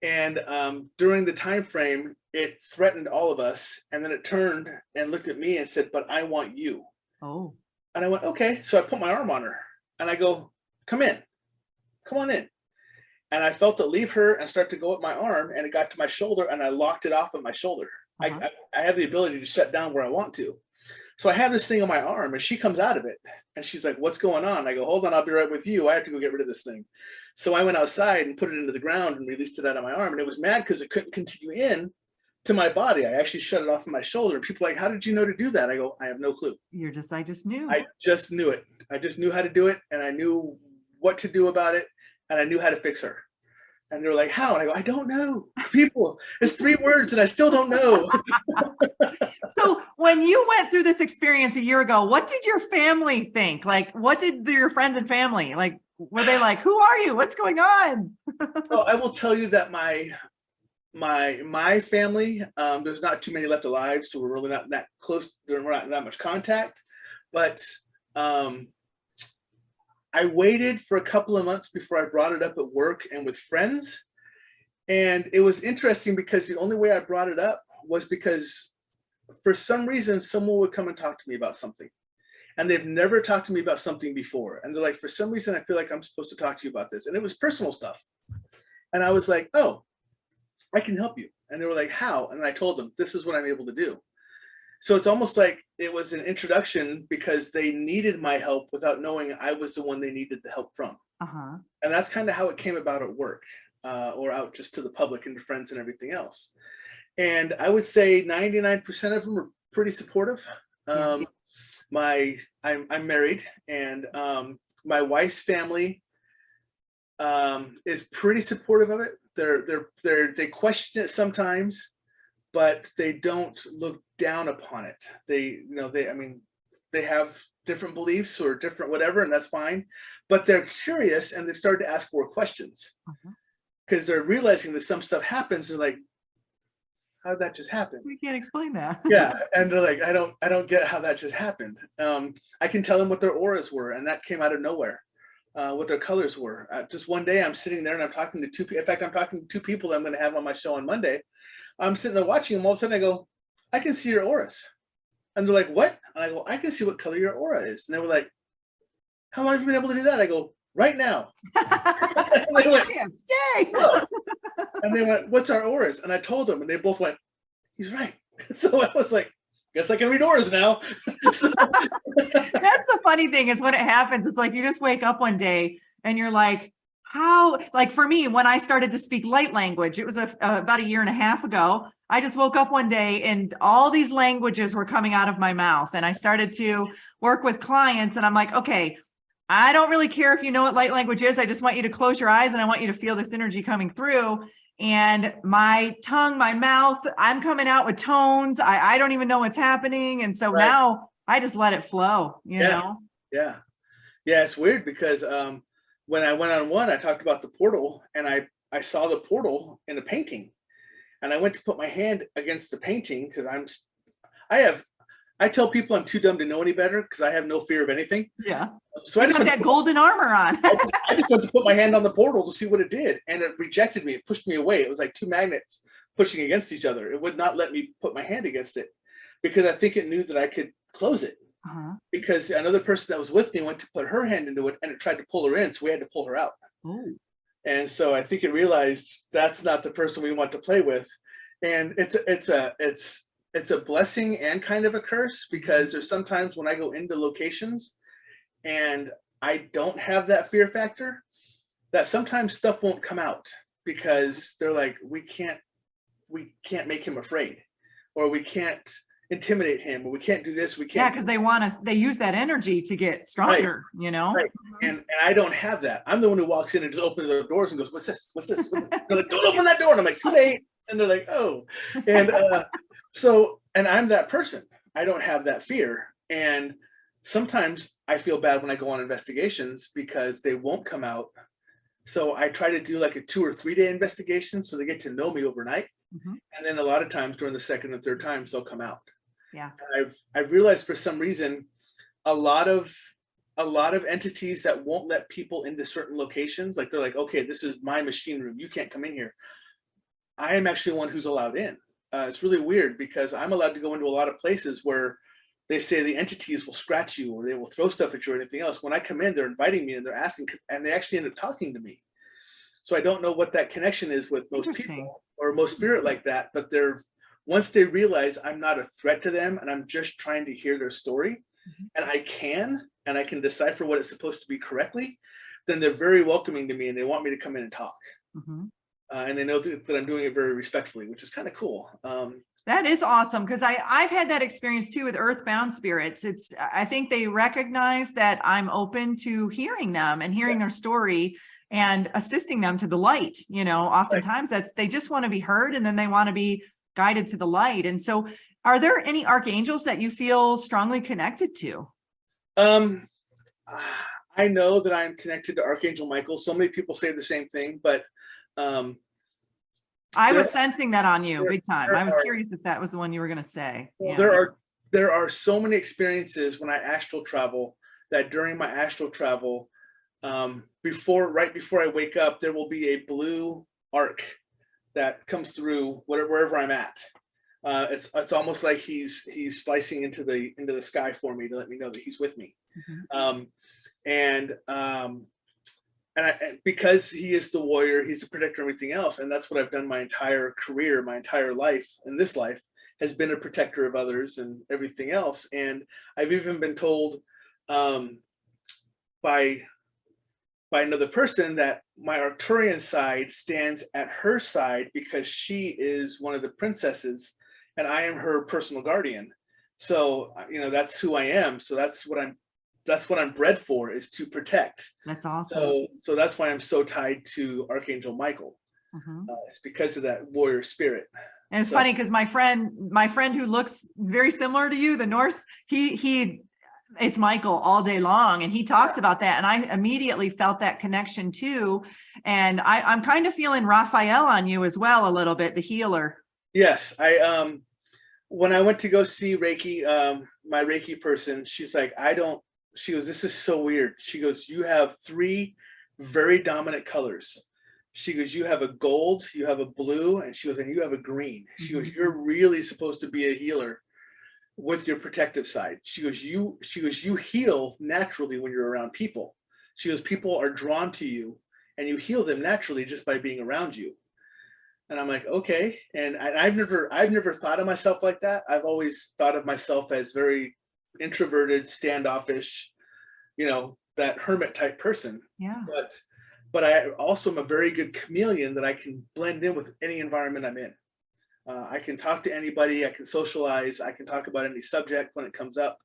And during the time frame, it threatened all of us. And then it turned and looked at me and said, "But I want you." Oh. And I went, okay. So I put my arm on her and I go, "Come in, come on in." And I felt it leave her and start to go up my arm, and it got to my shoulder, and I locked it off of my shoulder. I have the ability to shut down where I want to. So I have this thing on my arm, and she comes out of it, and she's like, "What's going on?" I go, "Hold on, I'll be right with you. I have to go get rid of this thing." So I went outside and put it into the ground and released it out of my arm, and it was mad because it couldn't continue in to my body. I actually shut it off of my shoulder. People are like, "How did you know to do that?" I go, "I have no clue." I just knew. I just knew it. I just knew how to do it, and I knew what to do about it, and I knew how to fix her. And they were like, "How?" And I go, "I don't know. People, it's 3 words and I still don't know." So when you went through this experience a year ago, what did your family think? Like, what did your friends and family, like, were they like, "Who are you? What's going on?" Well, I will tell you that my family, there's not too many left alive, so we're really not that close. We're not that much contact. But I waited for a couple of months before I brought it up at work and with friends. And it was interesting because the only way I brought it up was because for some reason, someone would come and talk to me about something. And they've never talked to me about something before. And they're like, "For some reason, I feel like I'm supposed to talk to you about this." And it was personal stuff. And I was like, "Oh, I can help you." And they were like, "How?" And I told them, "This is what I'm able to do." So it's almost like it was an introduction because they needed my help without knowing I was the one they needed the help from. Uh-huh. And that's kind of how it came about at work, or out just to the public and to friends and everything else. And I would say 99% of them are pretty supportive. I'm married, and my wife's family is pretty supportive of it. They question it sometimes, but they don't look down upon it. They have different beliefs or different whatever, and that's fine. But they're curious, and they started to ask more questions because they're realizing that some stuff happens. They're like, "How did that just happen?" We can't explain that. Yeah, and they're like, I don't get how that just happened. I can tell them what their auras were, and that came out of nowhere. What their colors were. Just one day, I'm sitting there and I'm talking to 2 people. In fact, I'm talking to 2 people that I'm going to have on my show on Monday. I'm sitting there watching them. All of a sudden, I go, "I can see your auras." And they're like, "What?" And I go, "I can see what color your aura is." And they were like, "How long have you been able to do that?" I go, "Right now." And they went, "Yay!" And they went, "What's our auras?" And I told them, and they both went, "He's right." So I was like, "Guess I can read auras now." That's the funny thing is when it happens, it's like you just wake up one day and you're like, how, like for me, when I started to speak light language, it was about a year and a half ago. I just woke up one day and all these languages were coming out of my mouth. And I started to work with clients and I'm like, okay, I don't really care if you know what light language is. I just want you to close your eyes and I want you to feel this energy coming through. And my tongue, my mouth, I'm coming out with tones. I don't even know what's happening. And so Right. now I just let it flow, you know? Yeah. Yeah. It's weird because when I went on one, I talked about the portal and I saw the portal in a painting and I went to put my hand against the painting because I tell people I'm too dumb to know any better because I have no fear of anything. Yeah. So I just got that golden armor on. I just went to put my hand on the portal to see what it did, and it rejected me. It pushed me away. It was like two magnets pushing against each other. It would not let me put my hand against it because I think it knew that I could close it. Uh-huh. Because another person that was with me went to put her hand into it, and it tried to pull her in, so we had to pull her out. Ooh. And so I think it realized that's not the person we want to play with, and it's a blessing and kind of a curse because there's sometimes when I go into locations and I don't have that fear factor, that sometimes stuff won't come out because they're like, we can't make him afraid, or we can't intimidate him, or we can't do this, we can't. Yeah, because they use that energy to get stronger, Right. you know? Right. And I don't have that. I'm the one who walks in and just opens the doors and goes, what's this? What's this? They're like, don't open that door. And I'm like, too late. And they're like, oh. And and I'm that person. I don't have that fear. And sometimes I feel bad when I go on investigations because they won't come out. So I try to do like a 2 or 3 day investigation so they get to know me overnight. Mhm. And then a lot of times during the second and third times they'll come out. Yeah. And I've realized for some reason a lot of entities that won't let people into certain locations, like they're like, okay, this is my machine room, you can't come in here. I am actually one who's allowed in. It's really weird because I'm allowed to go into a lot of places where they say the entities will scratch you or they will throw stuff at you or anything else. When I come in, they're inviting me and they're asking, and they actually end up talking to me. So I don't know what that connection is with most people or most spirit like that, but once they realize I'm not a threat to them and I'm just trying to hear their story, and I can decipher what it's supposed to be correctly, then they're very welcoming to me and they want me to come in and talk. Mm-hmm. And they know that I'm doing it very respectfully, which is kind of cool. That is awesome because I've had that experience too with earthbound spirits. I think they recognize that I'm open to hearing them and hearing their story and assisting them to the light. You know, oftentimes they just want to be heard and then they want to be guided to the light. And so are there any archangels that you feel strongly connected to? I know that I'm connected to Archangel Michael. So many people say the same thing, but I was sensing that on you big time. I was curious if that was the one you were going to say. Well, there are so many experiences when I astral travel that during my astral travel, right before I wake up, there will be a blue arc that comes through wherever I'm at. It's almost like he's slicing into the sky for me to let me know that he's with me. Mm-hmm. And because he is the warrior, he's the protector, and everything else. And that's what I've done my entire career, my entire life, in this life, has been a protector of others and everything else. And I've even been told by another person that my Arcturian side stands at her side because she is one of the princesses and I am her personal guardian. So, that's who I am. So that's what I'm bred for, is to protect. That's awesome. So that's why I'm so tied to Archangel Michael. Mm-hmm. It's because of that warrior spirit. And it's funny because my friend who looks very similar to you, the Norse, it's Michael all day long. And he talks about that. And I immediately felt that connection too. And I'm kind of feeling Raphael on you as well, a little bit, the healer. Yes. When I went to go see Reiki, my Reiki person, she's like, she goes, this is so weird. She goes, you have 3 very dominant colors. She goes, you have a gold, you have a blue, and she goes, and you have a green. She goes, you're really supposed to be a healer with your protective side. She goes, you heal naturally when you're around people. She goes, people are drawn to you and you heal them naturally just by being around you. And I'm like, okay. And I've never thought of myself like that. I've always thought of myself as very introverted, standoffish, that hermit type person. Yeah. But but I also am a very good chameleon that I can blend in with any environment I'm in. I can talk to anybody, I can socialize, I can talk about any subject when it comes up.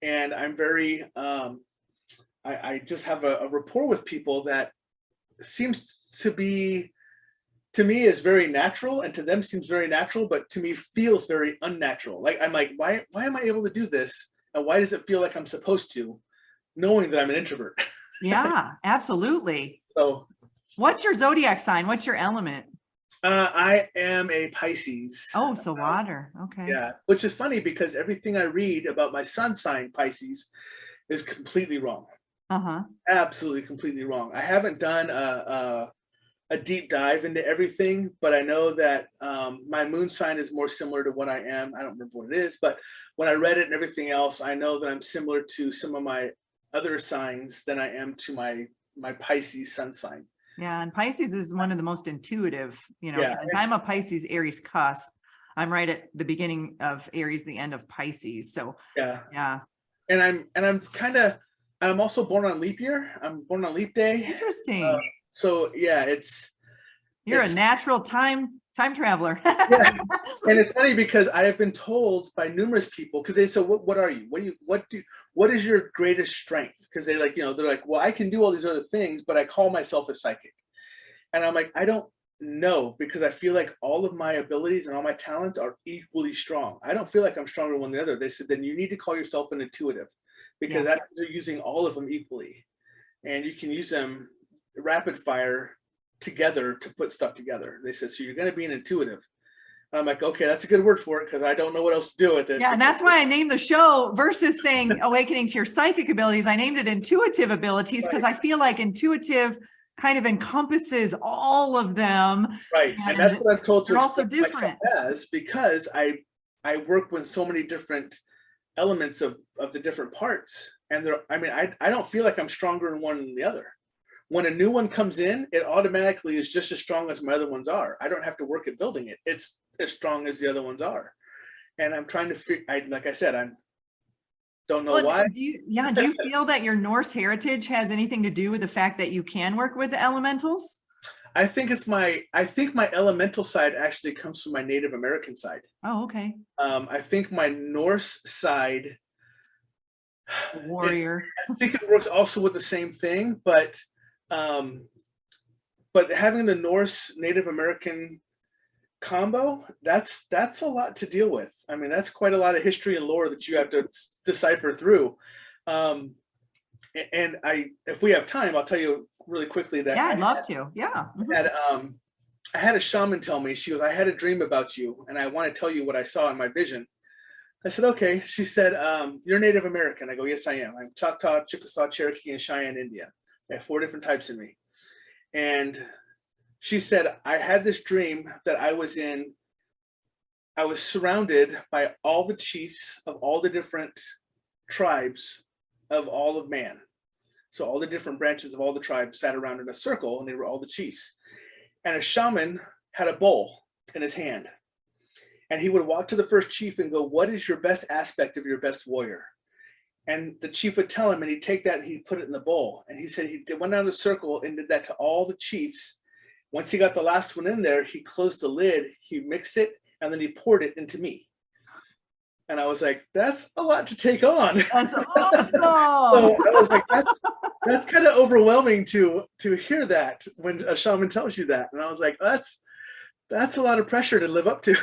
And I'm very, I just have a rapport with people that seems to be, to me, is very natural, and to them seems very natural, but to me feels very unnatural. Like, I'm like, why am I able to do this? And why does it feel like I'm supposed to, knowing that I'm an introvert? Yeah, absolutely. So what's your zodiac sign? What's your element? I am a Pisces. Oh, so water. Okay. Yeah, which is funny because everything I read about my sun sign, Pisces, is completely wrong. Uh-huh. Absolutely completely wrong. I haven't done a deep dive into everything, but I know that my moon sign is more similar to what I am. I don't remember what it is, but when I read it and everything else, I know that I'm similar to some of my other signs than I am to my Pisces sun sign. Yeah, and Pisces is one of the most intuitive, Yeah. since I'm a Pisces Aries cusp. I'm right at the beginning of Aries, the end of Pisces. So yeah. And I'm also born on leap year. I'm born on leap day. Interesting. So yeah, You're a natural time traveler. Yeah. And it's funny because I have been told by numerous people, because they said, what are you? What is your greatest strength? Because they're like, well, I can do all these other things, but I call myself a psychic. And I'm like, I don't know, because I feel like all of my abilities and all my talents are equally strong. I don't feel like I'm stronger than one than the other. They said, then you need to call yourself an intuitive, because they're using all of them equally. And you can use them rapid fire together to put stuff together. They said, so you're going to be an intuitive. And I'm like, okay, that's a good word for it, because I don't know what else to do with it. Yeah, and that's why I named the show, versus saying awakening to your psychic abilities, I named it intuitive abilities, because I feel like intuitive kind of encompasses all of them. Right. And that's what I'm told to they're also different as, because I work with so many different elements of the different parts. And I don't feel like I'm stronger in one than the other. When a new one comes in, it automatically is just as strong as my other ones are. I don't have to work at building it. It's as strong as the other ones are. And I'm trying to like I said, I don't know why. Do you feel that your Norse heritage has anything to do with the fact that you can work with the elementals? I think my elemental side actually comes from my Native American side. Oh, okay. I think my Norse side, warrior. I think it works also with the same thing, but having the Norse Native American combo, that's a lot to deal with. I mean, that's quite a lot of history and lore that you have to decipher through. And if we have time, I'll tell you really quickly that I'd love to. Yeah. I had a shaman tell me, she goes, I had a dream about you, and I want to tell you what I saw in my vision. I said, okay. She said, you're Native American. I go, yes, I am. I'm Choctaw, Chickasaw, Cherokee, and Cheyenne Indian. I have 4 different types in me. And she said, I had this dream that I was surrounded by all the chiefs of all the different tribes of all of man. So all the different branches of all the tribes sat around in a circle, and they were all the chiefs. And a shaman had a bowl in his hand. And he would walk to the first chief and go, what is your best aspect of your best warrior? And the chief would tell him, and he'd take that and he'd put it in the bowl. And he said he went down the circle and did that to all the chiefs. Once he got the last one in there, he closed the lid, he mixed it, and then he poured it into me. And I was like, that's a lot to take on. That's awesome. So I was like, that's kind of overwhelming to hear that when a shaman tells you that. And I was like, that's a lot of pressure to live up to.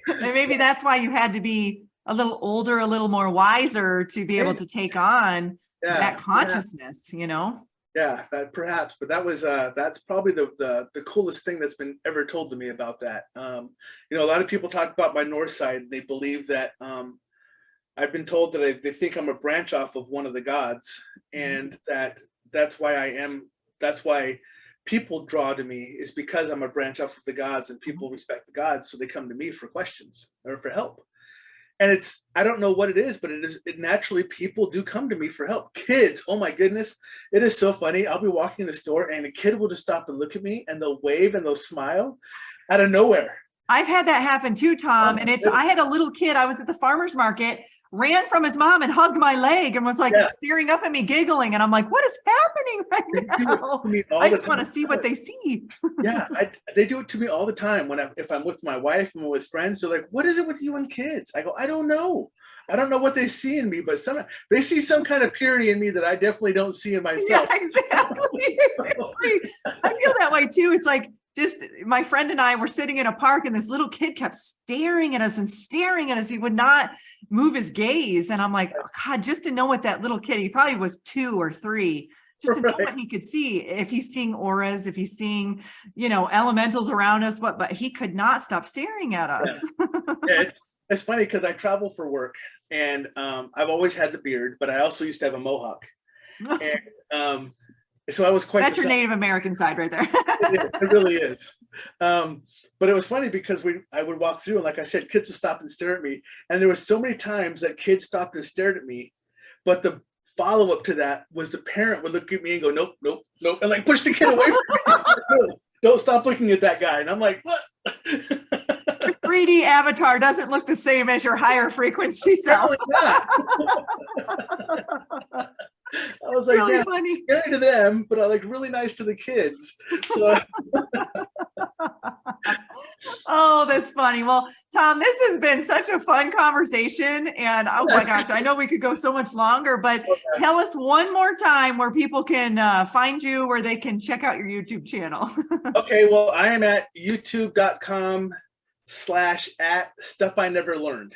And maybe that's why you had to be a little older, a little more wiser to be able to take on that consciousness, Yeah, that perhaps, but that's probably the coolest thing that's been ever told to me about that. A lot of people talk about my North side. They believe that I've been told that they think I'm a branch off of one of the gods, and that's why people draw to me, is because I'm a branch off of the gods, and people respect the gods, so they come to me for questions or for help. And I don't know what it is, but it naturally, people do come to me for help. Kids, oh my goodness, it is so funny. I'll be walking in the store and a kid will just stop and look at me, and they'll wave and they'll smile out of nowhere. I've had that happen too, Tom. And I had a little kid. I was at the farmer's market. ran from his mom and hugged my leg and was like staring up at me, giggling. And I'm like, what is happening right now? I just want to see what they see. Yeah, they do it to me all the time. If I'm with my wife and with friends, they're like, what is it with you and kids? I go, I don't know. I don't know what they see in me, but they see some kind of purity in me that I definitely don't see in myself. Yeah, exactly. I feel that way too. It's like, just my friend and I were sitting in a park and this little kid kept staring at us and staring at us. He would not move his gaze. And I'm like, oh God, just to know what that little kid, he probably was 2 or 3, just to know what he could see. If he's seeing auras, if he's seeing, elementals around us, but he could not stop staring at us. Yeah, it's funny because I travel for work and I've always had the beard, but I also used to have a mohawk. And so I was quite. That's your Native American side right there. It really is. But it was funny because I would walk through and, like I said, kids would stop and stare at me. And there was so many times that kids stopped and stared at me. But the follow-up to that was the parent would look at me and go, nope, nope, nope, and like push the kid away from me. Don't stop looking at that guy. And I'm like, what? Your 3D avatar doesn't look the same as your higher frequency self. I was like, really yeah, funny. scary to them, but I like really nice to the kids. So. Oh, that's funny. Well, Tom, this has been such a fun conversation. And oh my gosh, I know we could go so much longer, but tell us one more time where people can find you, where they can check out your YouTube channel. Okay, well, I am at youtube.com/@StuffINeverLearned.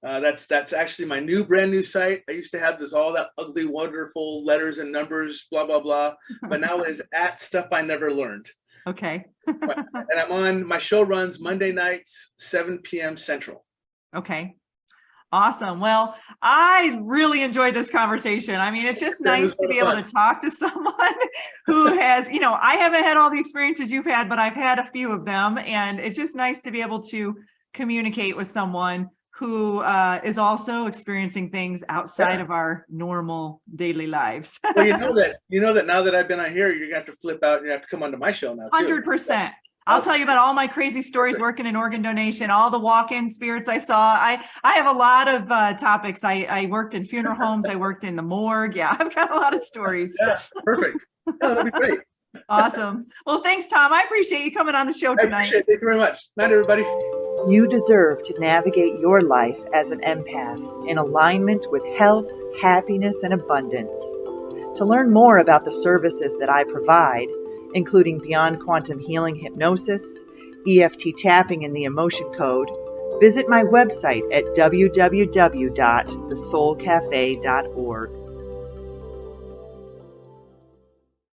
That's actually my brand new site. I used to have all that ugly, wonderful letters and numbers, blah, blah, blah. But now it is @StuffINeverLearned. Okay. And my show runs Monday nights, 7 p.m. Central. Okay. Awesome. Well, I really enjoyed this conversation. I mean, it's just nice to be able to talk to someone who has, I haven't had all the experiences you've had, but I've had a few of them. And it's just nice to be able to communicate with someone who is also experiencing things outside of our normal daily lives. Well, you know that now that I've been on here, you're gonna have to flip out and you have to come onto my show now too. 100%. I'll tell you about all my crazy stories working in organ donation, all the walk-in spirits I saw. I have a lot of topics. I worked in funeral homes. I worked in the morgue. Yeah, I've got a lot of stories. Yeah, perfect. Yeah, that'd be great. Awesome. Well, thanks, Tom. I appreciate you coming on the show tonight. Thank you very much. Night, everybody. You deserve to navigate your life as an empath in alignment with health, happiness, and abundance. To learn more about the services that I provide, including Beyond Quantum Healing Hypnosis, EFT tapping, and the Emotion Code, visit my website at www.thesoulcafe.org.